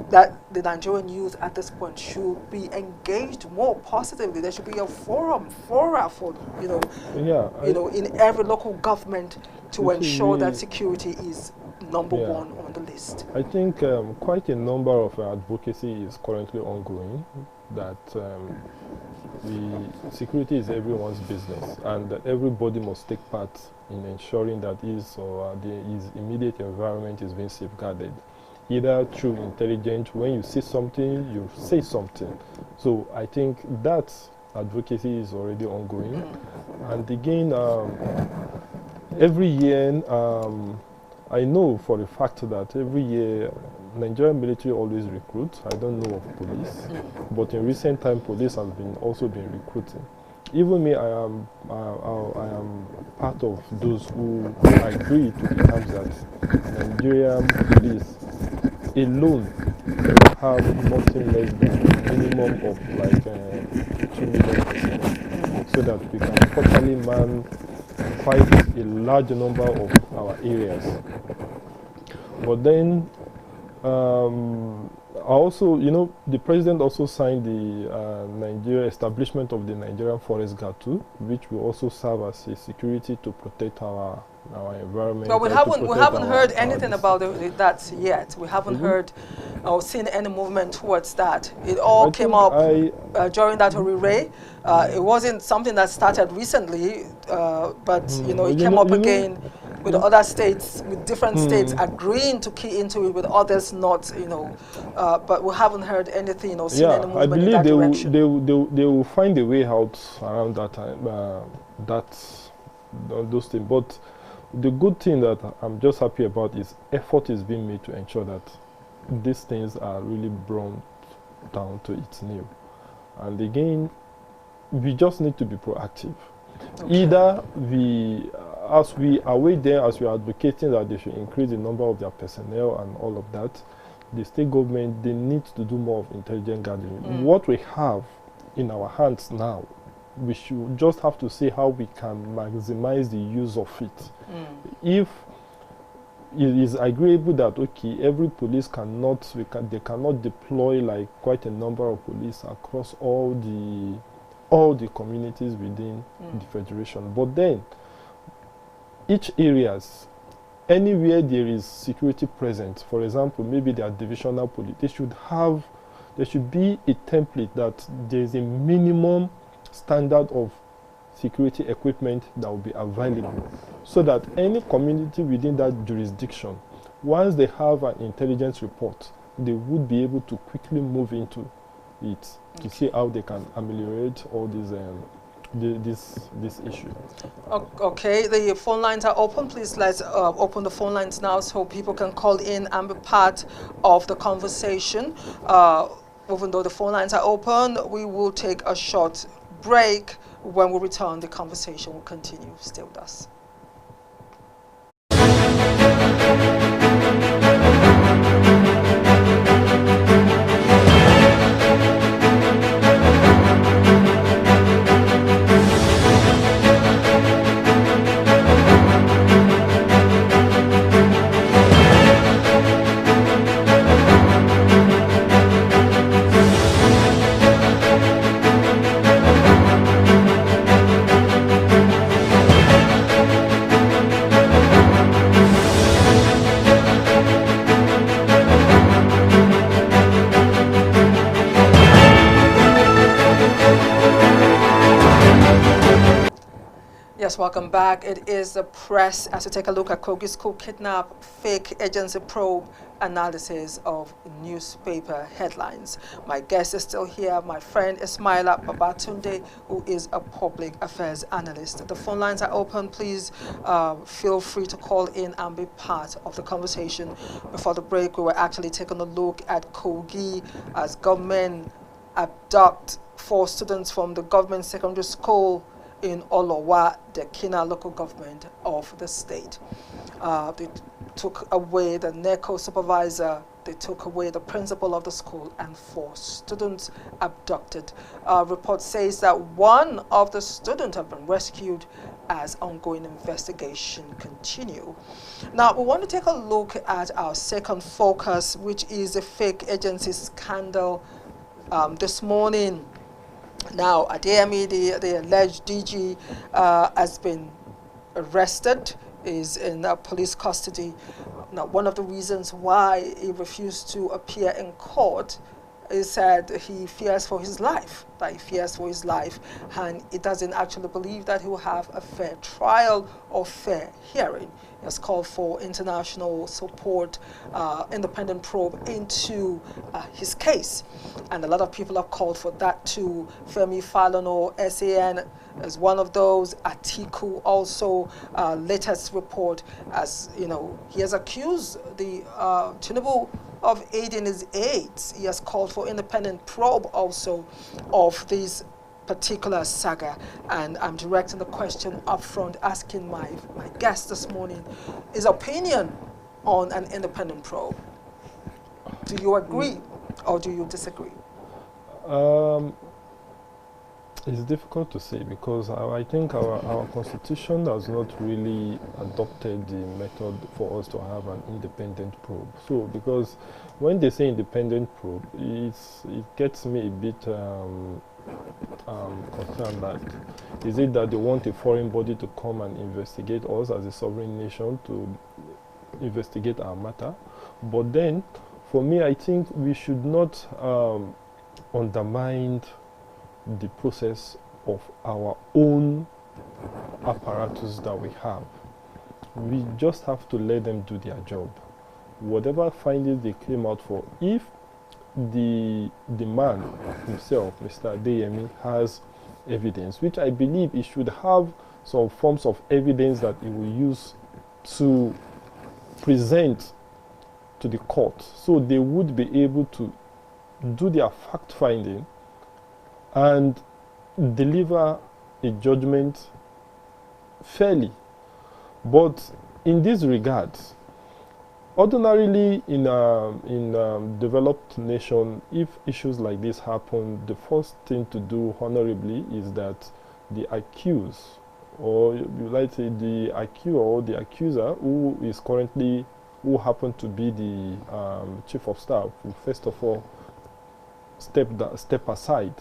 That the Nigerian youth at this point should be engaged more positively. There should be a fora for in every local government to ensure that security is number one on the list. I think quite a number of advocacy is currently ongoing. That the security is everyone's business, and that everybody must take part in ensuring that his immediate environment is being safeguarded. Either through intelligence, when you see something, you say something. So I think that advocacy is already ongoing. And again, every year, I know for a fact that every year, Nigerian military always recruits. I don't know of police, but in recent time, police has also been recruiting. Even me, I am part of those who agree to the terms that Nigerian police alone have nothing less than a minimum of like 2 million personnel, so that we can properly fight a large number of our areas. But then, also, the president also signed the establishment of the Nigerian Forest Guard too, which will also serve as a security to protect our environment. But we haven't heard anything about that yet. We haven't heard or seen any movement towards that. It all came up during that Anire. It wasn't something that started recently, but it came up again with other states, with different states agreeing to key into it, with others not, but we haven't heard anything, seen any movement in that direction. They will find a way out around that time, those things. But the good thing that I'm just happy about is effort is being made to ensure that these things are really brought down to its new. And again, we just need to be proactive. Okay. Either as we are advocating that they should increase the number of their personnel and all of that, the state government, they need to do more of intelligence gathering. What we have in our hands now, we should just have to see how we can maximize the use of it. If it is agreeable that every police they cannot deploy like quite a number of police across all the communities within the federation, but then each areas, anywhere there is security present, for example, maybe they are divisional police, there should be a template that there is a minimum standard of security equipment that will be available, so that any community within that jurisdiction, once they have an intelligence report, they would be able to quickly move into it to see how they can ameliorate all these this issue. Okay, the phone lines are open. Please let's open the phone lines now so people can call in and be part of the conversation. Even though the phone lines are open, we will take a short break. When we return, the conversation will continue. Stay with us. Yes, welcome back. It is the press as we take a look at Kogi school kidnap, fake agency probe, analysis of newspaper headlines. My guest is still here, my friend Ismaila Babatunde, who is a public affairs analyst. The phone lines are open. Please feel free to call in and be part of the conversation. Before the break, we were actually taking a look at Kogi as government abduct 4 students from the government secondary school in Olowa, the Kina local government of the state. They took away the NECO supervisor, they took away the principal of the school, and 4 students abducted. Report says that one of the students have been rescued as ongoing investigation continue. Now, we want to take a look at our second focus, which is the fake agency scandal this morning. Now, Adeyemi, the alleged DG, has been arrested, is in police custody. Now, one of the reasons why he refused to appear in court is that he fears for his life, and he doesn't actually believe that he will have a fair trial or fair hearing. He has called for international support, independent probe into his case. And a lot of people have called for that too. Femi Falana, SAN is one of those. Atiku also, latest report, as you know, he has accused the Tinubu of aiding his aides. He has called for independent probe also of this particular saga. And I'm directing the question up front, asking my guest this morning his opinion on an independent probe. Do you agree or do you disagree? It's difficult to say because I think our constitution has not really adopted the method for us to have an independent probe. So, because when they say independent probe, it gets me a bit concerned that is it that they want a foreign body to come and investigate us as a sovereign nation, to investigate our matter? But then, for me, I think we should not undermine the process of our own apparatus that we have. We just have to let them do their job. Whatever findings they came out for, if the man himself, Mr. Adeyemi, has evidence, which I believe he should have some forms of evidence that he will use to present to the court, so they would be able to do their fact-finding and deliver a judgment fairly. But in this regard, ordinarily in developed nation, if issues like this happen, the first thing to do honorably is that the accused, or you like to say the accused or the accuser, who happen to be the chief of staff, will first of all step aside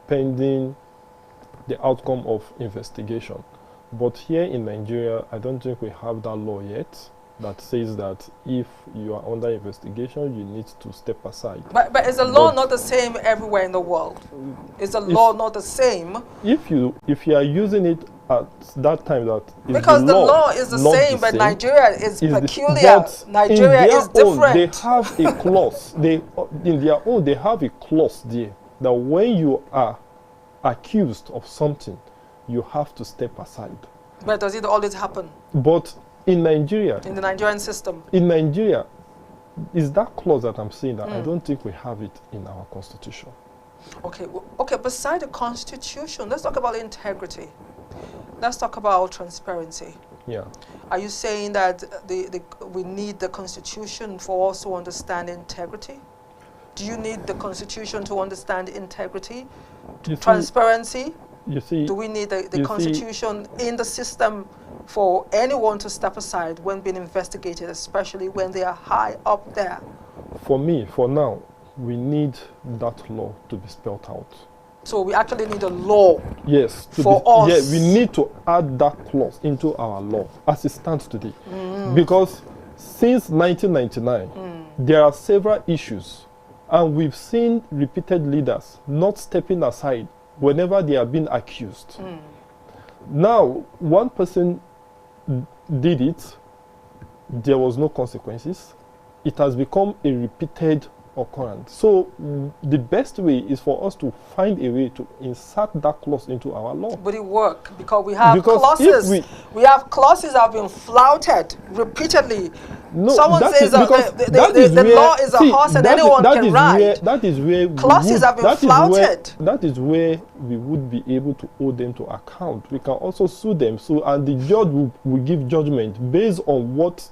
pending the outcome of investigation. But here in Nigeria, I don't think we have that law yet that says that if you are under investigation, you need to step aside. But is the law not the same everywhere in the world? Is the law not the same? If you are using it at that time, that is because the law is the same, but Nigeria is peculiar. Nigeria is different. They have a clause. In their own, they have a clause there that when you are accused of something, you have to step aside. But does it always happen? But in Nigeria, in the Nigerian system, in Nigeria, is that clause that I'm saying that I don't think we have it in our constitution. Okay, okay. Beside the Constitution, let's talk about integrity. Let's talk about transparency. Yeah. Are you saying that we need the Constitution for us to understand integrity? Do you need the Constitution to understand integrity? Transparency? You see, do we need the Constitution in the system for anyone to step aside when being investigated, especially when they are high up there? For me, for now, we need that law to be spelled out. So we actually need a law. Yes. For us. Yeah, we need to add that clause into our law as it stands today. Because since 1999, there are several issues, and we've seen repeated leaders not stepping aside whenever they are being accused. Now, one person did it, there was no consequences. It has become a repeated occurrence. So the best way is for us to find a way to insert that clause into our law. But it works because we have clauses. We have clauses that have been flouted repeatedly. No, someone says the law is a horse and anyone can ride. That is where clauses have been flouted. That is where we would be able to hold them to account. We can also sue them. And the judge will give judgment based on what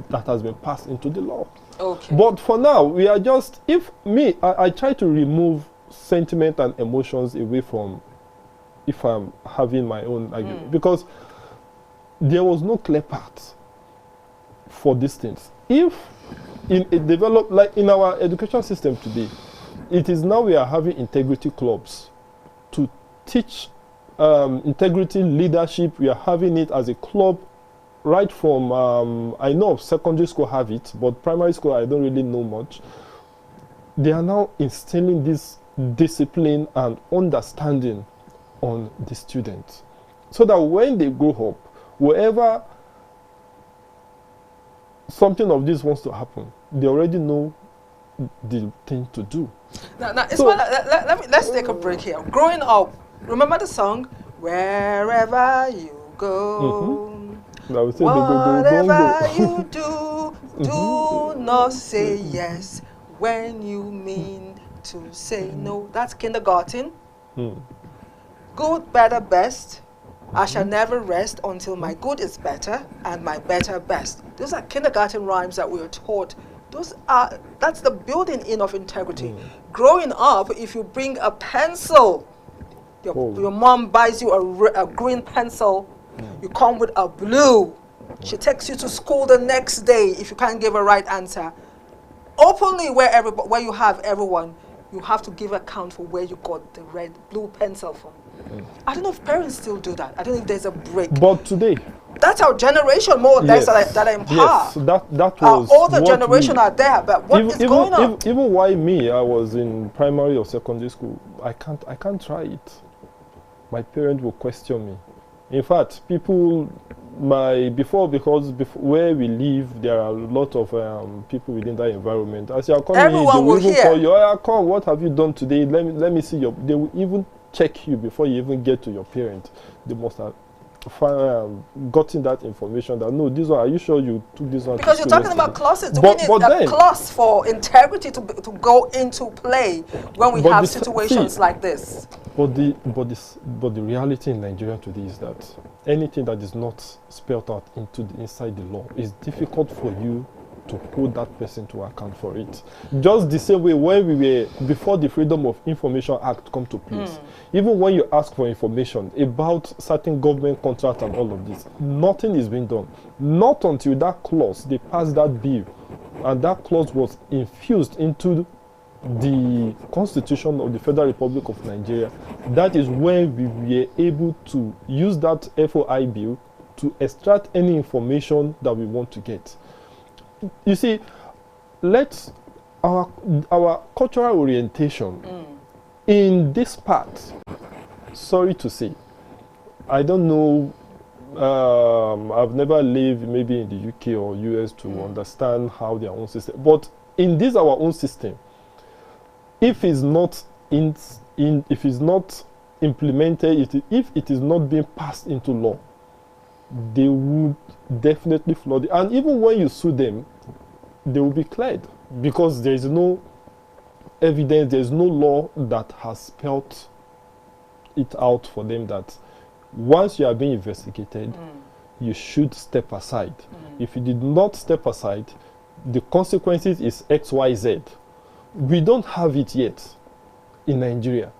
that has been passed into the law. Okay. But for now, we are just, I try to remove sentiment and emotions away from if I'm having my own argument. Because there was no clear path for these things. If like in our education system today, it is now we are having integrity clubs to teach integrity leadership. We are having it as a club right from, I know secondary school have it, but primary school I don't really know much. They are now instilling this discipline and understanding on the students, so that when they grow up, wherever something of this wants to happen, they already know the thing to do. Now Ismaila, let's take a break here. Growing up, remember the song, Wherever You Go, whatever you do, do not say yes when you mean to say no. That's kindergarten. Good, better, best. I shall never rest until my good is better and my better best. Those are kindergarten rhymes that we are taught. That's the building in of integrity. Growing up, if you bring a pencil, your mom buys you a green pencil, you come with a blue. She takes you to school the next day if you can't give a right answer. Openly, where you have everyone, you have to give account for where you got the blue pencil from. I don't know if parents still do that. I don't know if there's a break. But today, that's our generation more or less that are in power. Yes, that was all the generation are there. But what is going on? Even why me, I was in primary or secondary school. I can't try it. My parents will question me. In fact, because where we live, there are a lot of people within that environment. As you are coming, everyone will even hear. call you, come, what have you done today? Let me see your. They will even check you before you even get to your parent. They must have gotten that information that no, this one. Are you sure you took this one? Because you're talking about clauses. Do we need a clause for integrity to go into play when we have situations like this? But the reality in Nigeria today is that anything that is not spelled out inside the law is difficult for you to hold that person to account for it. Just the same way when we were before the Freedom of Information Act come to place. Even when you ask for information about certain government contracts and all of this, nothing is being done. Not until that clause, they passed that bill, and that clause was infused into the Constitution of the Federal Republic of Nigeria. That is when we were able to use that FOI bill to extract any information that we want to get. You see, our cultural orientation in this part, sorry to say, I don't know, I've never lived maybe in the UK or US to understand how their own system, but in this our own system, if it's not if it's not implemented, if it is not being passed into law, they would definitely flood it. And even when you sue them, they will be cleared because there is no evidence, there's no law that has spelled it out for them that once you are being investigated, you should step aside. If you did not step aside, the consequences is XYZ. We don't have it yet in Nigeria.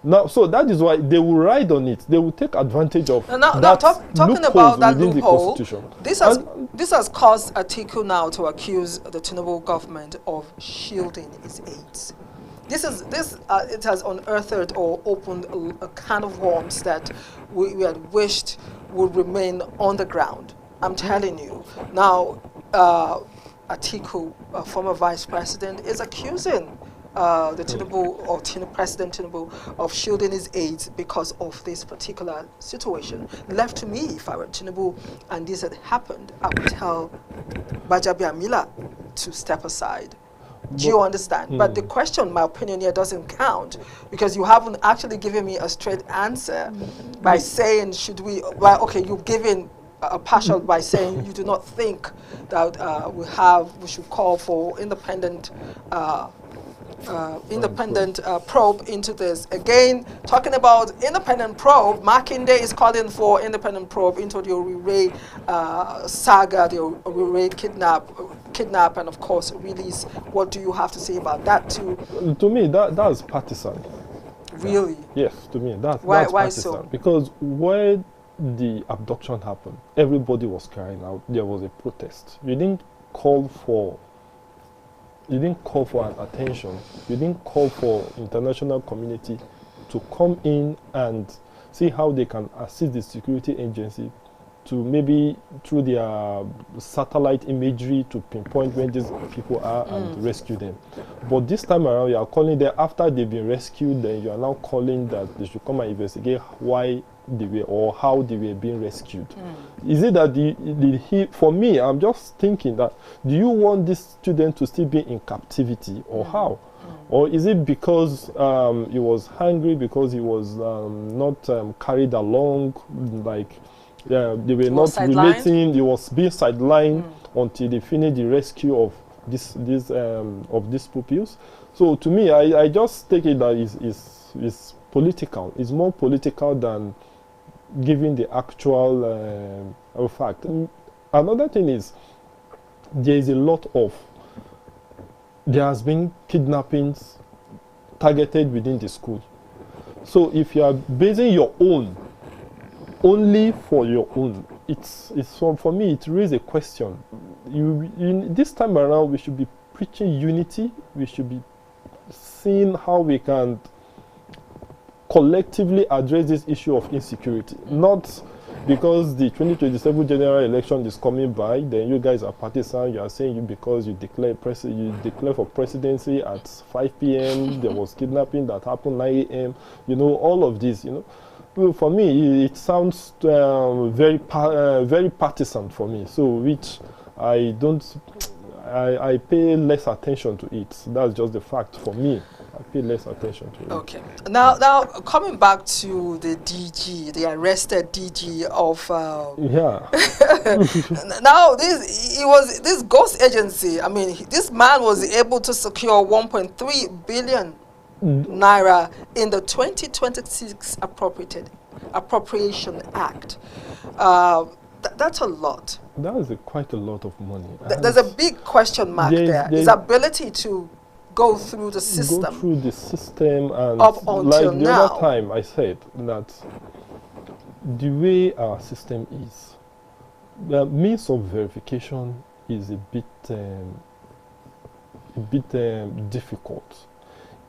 Now, so that is why they will ride on it. They will take advantage of talking about that loophole. This has caused Atiku now to accuse the Tinubu government of shielding its aides. It has unearthed or opened a can of worms that we had wished would remain on the ground. I'm telling you. Now, Atiku, former vice president, is accusing the Tinubu or President Tinubu of shielding his aides because of this particular situation. Left to me, if I were Tinubu and this had happened, I would tell Gbajabiamila to step aside. Do you understand? But the question, my opinion here, doesn't count because you haven't actually given me a straight answer by saying, okay, you've given a partial by saying you do not think that we should call for independent probe into this. Again, talking about independent probe, Makinde is calling for independent probe into the Orire saga, the Orire kidnap, and of course release. What do you have to say about that too? To me, that's partisan. Really? Yes, to me that's why partisan. so? Because when the abduction happened, everybody was crying out. There was a protest. You didn't call for an attention. You didn't call for international community to come in and see how they can assist the security agency to maybe through their satellite imagery to pinpoint where these people are and rescue them. But this time around, you are calling them after they've been rescued, then you are now calling that they should come and investigate why they were or how they were being rescued. Is it that for me, I'm just thinking that, do you want this student to still be in captivity or how? Or is it because he was hungry, because he was not carried along, like they were not relating, he was being sidelined until they finished the rescue of these pupils? So to me, I just take it that it's political. It's more political than giving the actual fact. Another thing is, there has been kidnappings targeted within the school. So if you are basing your own only for your own, for me it raises a question. This time around, we should be preaching unity. We should be seeing how we can collectively address this issue of insecurity. Not because the 2027 general election is coming by, then you guys are partisan. You are saying because you declare for presidency at 5 p.m. there was kidnapping that happened 9 a.m. All of this. Well, for me, it sounds very partisan for me. So which I pay less attention to it. That's just the fact for me. I pay less attention to it. Okay. Now coming back to the DG, the arrested DG of now this ghost agency. I mean, this man was able to secure 1.3 billion naira in the 2026 Appropriation Act. That's a lot. That is quite a lot of money. There's a big question mark there. His ability to go through the system. Go through the system, and up until like the now. other time I said that the way our system is, the means of verification is a bit difficult.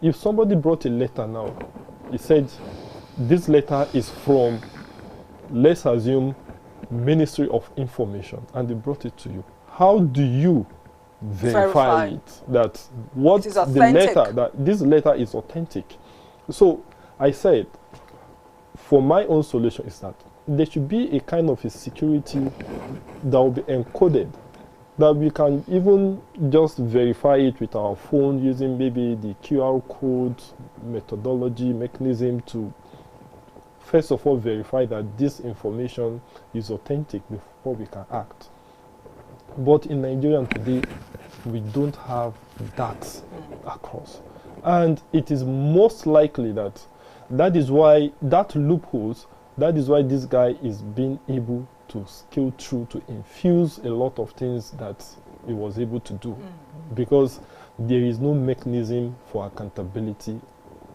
If somebody brought a letter now, he said, this letter is from, let's assume, Ministry of Information, and they brought it to you. How do you verify it that what the letter, that this letter is authentic? So I said, for my own solution is that there should be a kind of a security that will be encoded, that we can even just verify it with our phone using maybe the QR code methodology mechanism to first of all verify that this information is authentic before we can act. But in Nigeria today, we don't have that across. And it is most likely that is why that loopholes, that is why this guy is being able to scale through to infuse a lot of things that he was able to do. Because there is no mechanism for accountability.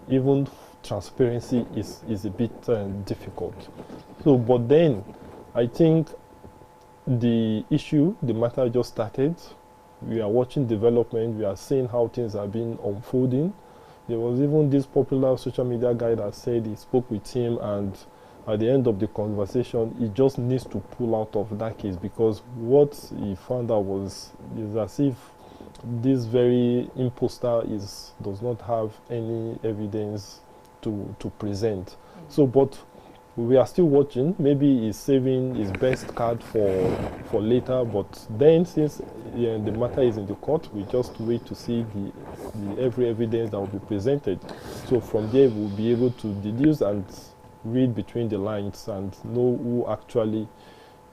Even transparency is a bit difficult. So, but then I think the matter just started. We are watching development. We are seeing how things are being unfolding. There was even this popular social media guy that said he spoke with him, and at the end of the conversation, he just needs to pull out of that case, because what he found out is as if this very imposter does not have any evidence to present. So, but we are still watching. Maybe he's saving his best card for later, but then since the matter is in the court, we just wait to see the every evidence that will be presented. So from there we'll be able to deduce and read between the lines and know who actually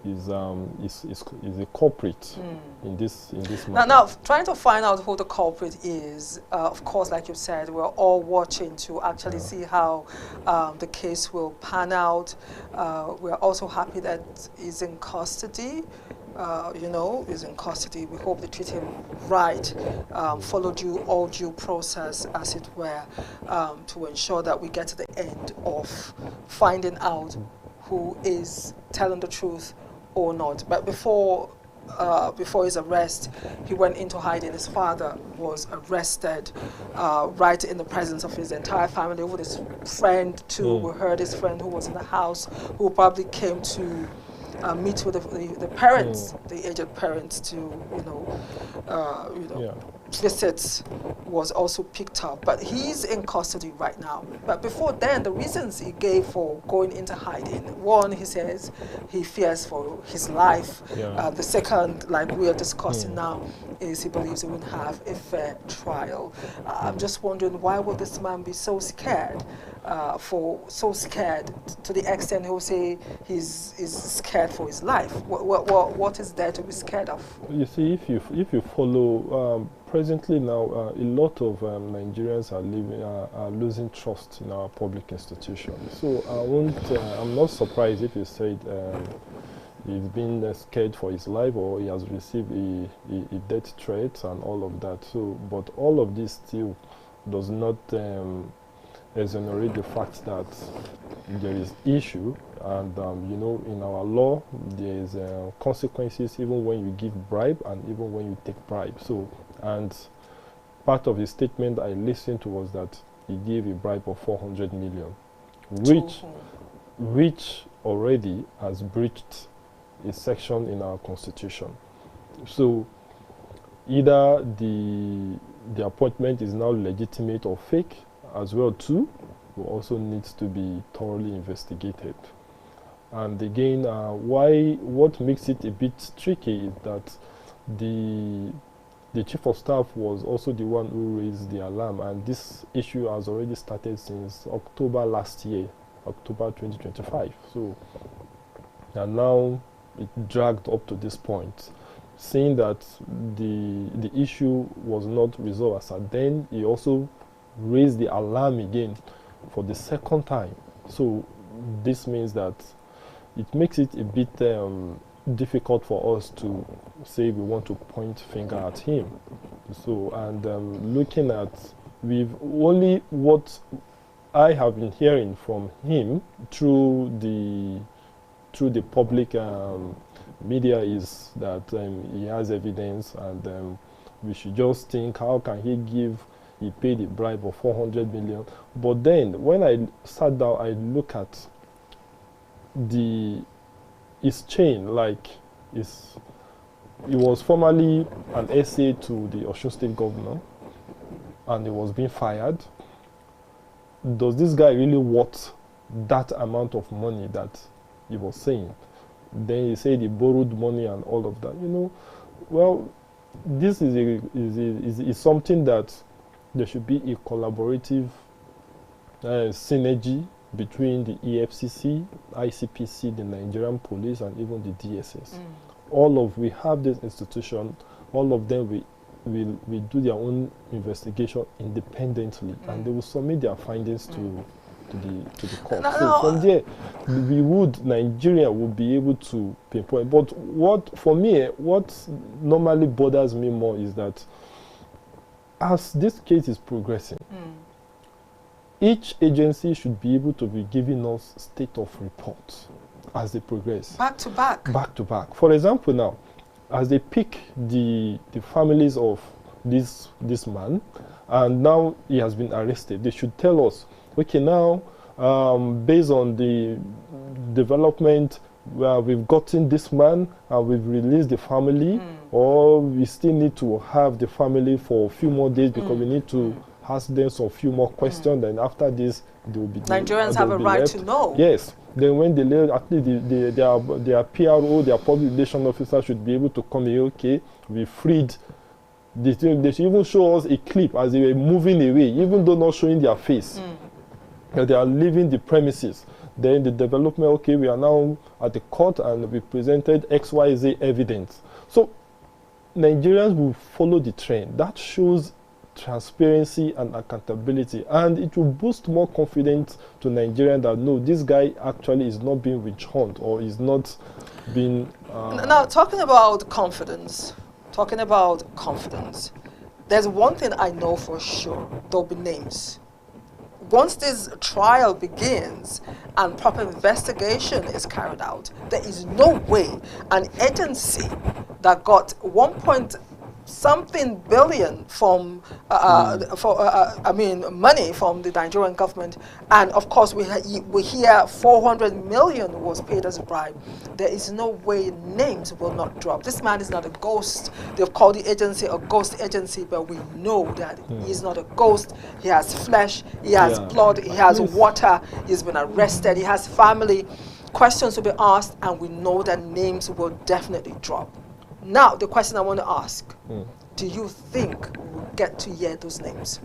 is a culprit in this matter. Now, trying to find out who the culprit is, of course, like you said, we're all watching to actually see how the case will pan out. We're also happy that he's in custody. Is in custody. We hope they treat him right, follow all due process, as it were, to ensure that we get to the end of finding out who is telling the truth or not. But before his arrest, he went into hiding. His father was arrested right in the presence of his entire family, with his friend too. We heard his friend who was in the house, who probably came to meet with the parents, the aged parents, to visit, was also picked up. But he's in custody right now. But before then, the reasons he gave for going into hiding: one, he says he fears for his life. The second, like we are discussing now, is he believes he won't have a fair trial. I'm just wondering, why will this man be so scared? So scared to the extent he'll say he's scared for his life. What is there to be scared of? You see, if you follow, presently now a lot of Nigerians are losing trust in our public institutions. So I'm not surprised if you said he's been scared for his life, or he has received a death threat and all of that. So, but all of this still does not exonerate the fact that there is issue, and in our law there is consequences even when you give bribe and even when you take bribe. So, and part of his statement I listened to was that he gave a bribe of 400 million, which already has breached a section in our constitution. So either the appointment is now legitimate or fake, as well too, also needs to be thoroughly investigated. And again, what makes it a bit tricky is that the chief of staff was also the one who raised the alarm, and this issue has already started since October last year, October 2025. So, and now it dragged up to this point. Seeing that the issue was not resolved as at then, he also raise the alarm again for the second time. So this means that it makes it a bit difficult for us to say we want to point finger at him. So, and looking at what I have been hearing from him through the public media is that he has evidence, and we should just think, how can he paid a bribe of 400 million. But then when I sat down, I look at his chain, like he was formerly an SA to the Osun State governor, and he was being fired. Does this guy really worth that amount of money that he was saying? Then he said he borrowed money and all of that. Well, this is something that there should be a collaborative synergy between the EFCC, ICPC, the Nigerian police, and even the DSS. We have this institution, all of them will will do their own investigation independently, and they will submit their findings to the court. So from there, Nigeria would be able to pinpoint. But what normally bothers me more is that as this case is progressing, each agency should be able to be giving us state of reports as they progress. Back to back. Back to back. For example, now, as they pick the families of this man, and now he has been arrested, they should tell us, okay, now, based on the development, we've gotten this man and we've released the family, or we still need to have the family for a few more days because we need to ask them some few more questions, and after this, they will be Nigerians have a right to know. Yes. Then when they leave, at least their PRO, their public relations officer should be able to come here, okay, we freed. They should even show us a clip as they were moving away, even though not showing their face. They are leaving the premises. Then the development, okay, we are now at the court and we presented XYZ evidence. So Nigerians will follow the trend. That shows transparency and accountability, and it will boost more confidence to Nigerians that no, this guy actually is not being witch hunt or is not being... Now, talking about confidence, there's one thing I know for sure: there'll be names. Once this trial begins and proper investigation is carried out, there is no way an agency that got 1-something billion from money from the Nigerian government, and of course we hear 400 million was paid as a bribe. There is no way names will not drop. This man is not a ghost. They've called the agency a ghost agency, but we know that he is not a ghost. He has flesh, he has blood, he has water, he's been arrested, he has family. Questions will be asked, and we know that names will definitely drop. Now, the question I want to ask, do you think we'll get to hear those names?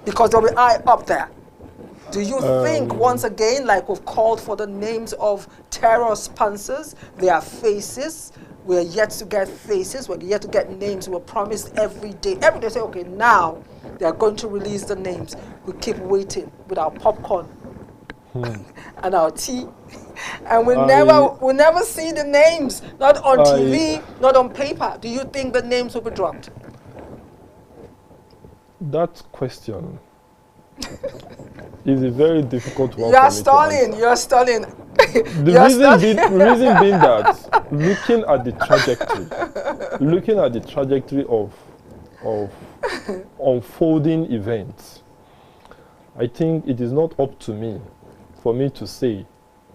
Because there'll be eye up there. Do you think, once again, like we've called for the names of terror sponsors, their faces, we're yet to get faces, we're yet to get names, we're promised every day. Every day say, okay, now they're going to release the names. We keep waiting with our popcorn and our tea. And we never see the names, not on TV, not on paper. Do you think the names will be dropped? That question is a very difficult one. You're stalling. The reason being that looking at the trajectory of unfolding events, I think it is not up to me for me to say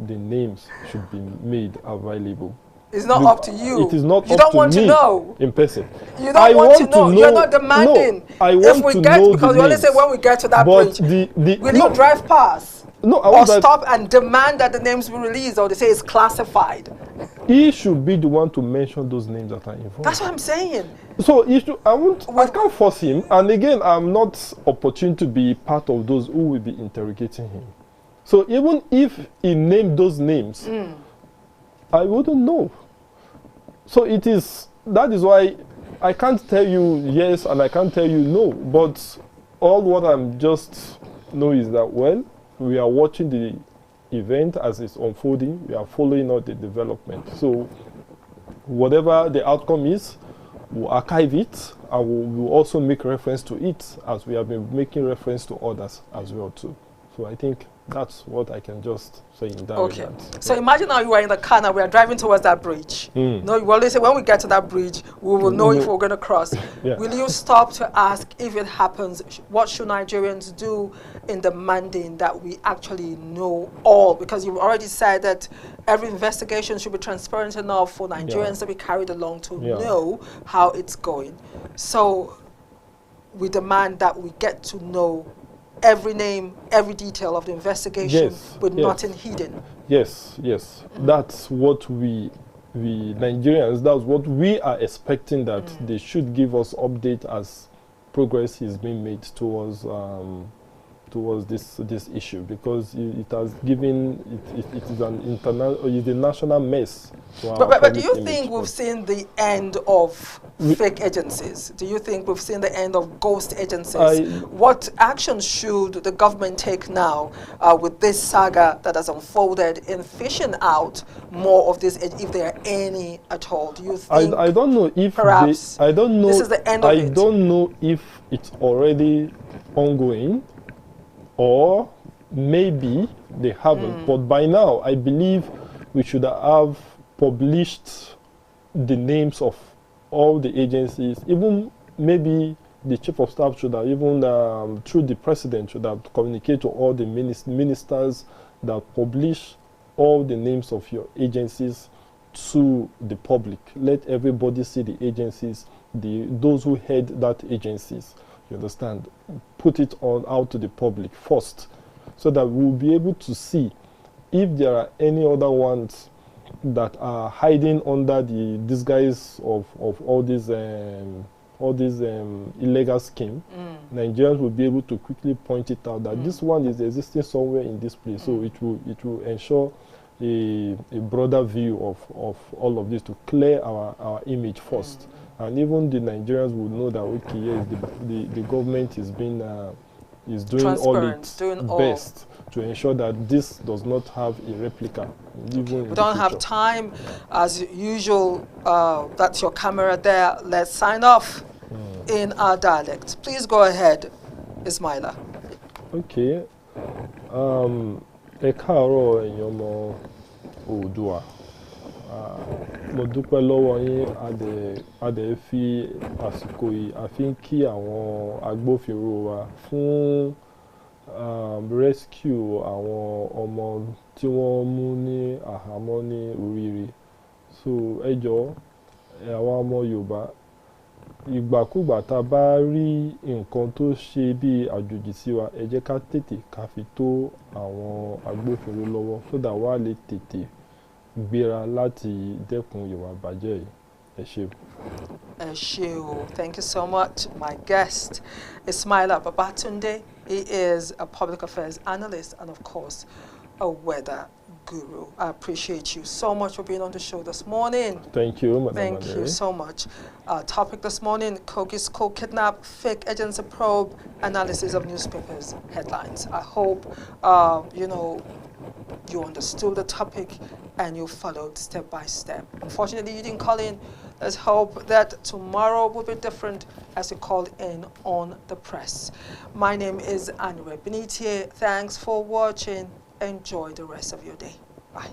the names should be made available. It's not up to you. It is not you up don't to want me to know. In person. You don't want to know. You're not demanding. No, I want to know because we only say when we get to that bridge. Will you drive past? No, or stop and demand that the names be released, or they say it's classified? He should be the one to mention those names that are involved. That's what I'm saying. So I can't force him, and again, I'm not opportune to be part of those who will be interrogating him. So even if he named those names, I wouldn't know. So that is why I can't tell you yes and I can't tell you no. But all what I'm just know is that, well, we are watching the event as it's unfolding. We are following out the development. So whatever the outcome is, we'll archive it, and we'll also make reference to it as we have been making reference to others as well too. So I think that's what I can just say in that regard. So imagine now you are in the car and we are driving towards that bridge. No, you always say when we get to that bridge, we will know if we're going to cross. Will you stop to ask if it happens, what should Nigerians do in demanding that we actually know all? Because you've already said that every investigation should be transparent enough for Nigerians to be carried along to know how it's going. So we demand that we get to know every name, every detail of the investigation, with nothing hidden. Yes. That's what we Nigerians, that's what we are expecting, that they should give us update as progress is being made towards towards this issue, because it has given it is an internal, or is a national mess. But do you think we've seen the end of fake agencies? Do you think we've seen the end of ghost agencies? What action should the government take now with this saga that has unfolded in fishing out more of this, if there are any at all? Do you think I don't know if perhaps I don't know, this is the end of it? I don't know if it's already ongoing, or maybe they haven't. But by now, I believe we should have published the names of all the agencies. Even maybe the chief of staff should have, even through the president, should have communicated to all the ministers that publish all the names of your agencies to the public. Let everybody see the agencies, those who head that agencies. You understand? Put it out to the public first, so that we'll be able to see if there are any other ones that are hiding under the disguise of all these illegal scheme. Nigerians will be able to quickly point it out that this one is existing somewhere in this place. So it will ensure a broader view of all of this, to clear our image first. And even the Nigerians will know that, okay, yes, the government is being is doing all its best to ensure that this does not have a replica. We don't have time, as usual. That's your camera there. Let's sign off in our dialect. Please go ahead, Ismaila. Okay. Ẹ káàárọ̀ ẹ̀yin ọmọ Oòduà. Mo dúpẹ́ lọ́wọ́ yín, a dẹ̀ fi àsìkò yìí a fi ń kí àwọn agbófinró wa fún rescue àwọn ọmọ tí wọ́n mú ní àhámọ́ ní Oríire. So ẹ jọ̀ọ́, àwọn ọmọ Yorùbá, ìgbàkúgbà tá a bá rí nǹkan tó ṣe bí àjòjì sí wa, ẹ jẹ́ ká tètè ká fi tó àwọn agbófinró lọ́wọ́, so that wọ́n á lè tètè gbéra láti dẹ́kun ìwà ìbàjẹ́ yìí. Ẹ ṣé. Ẹ ṣé o. Thank you so much. My guest, Ismaila Babatunde. He is a public affairs analyst and, of course, a weather guru. I appreciate you so much for being on the show this morning. Thank you, Madam Thank Anire. you so much. Our topic this morning: Kogi school kidnap, fake agency probe, analysis of newspapers headlines. I hope you understood the topic and you followed step by step. Unfortunately, you didn't call in. Let's hope that tomorrow will be different as you called in on the press. My name is Anire Binitie. Thanks for watching. Enjoy the rest of your day. Bye.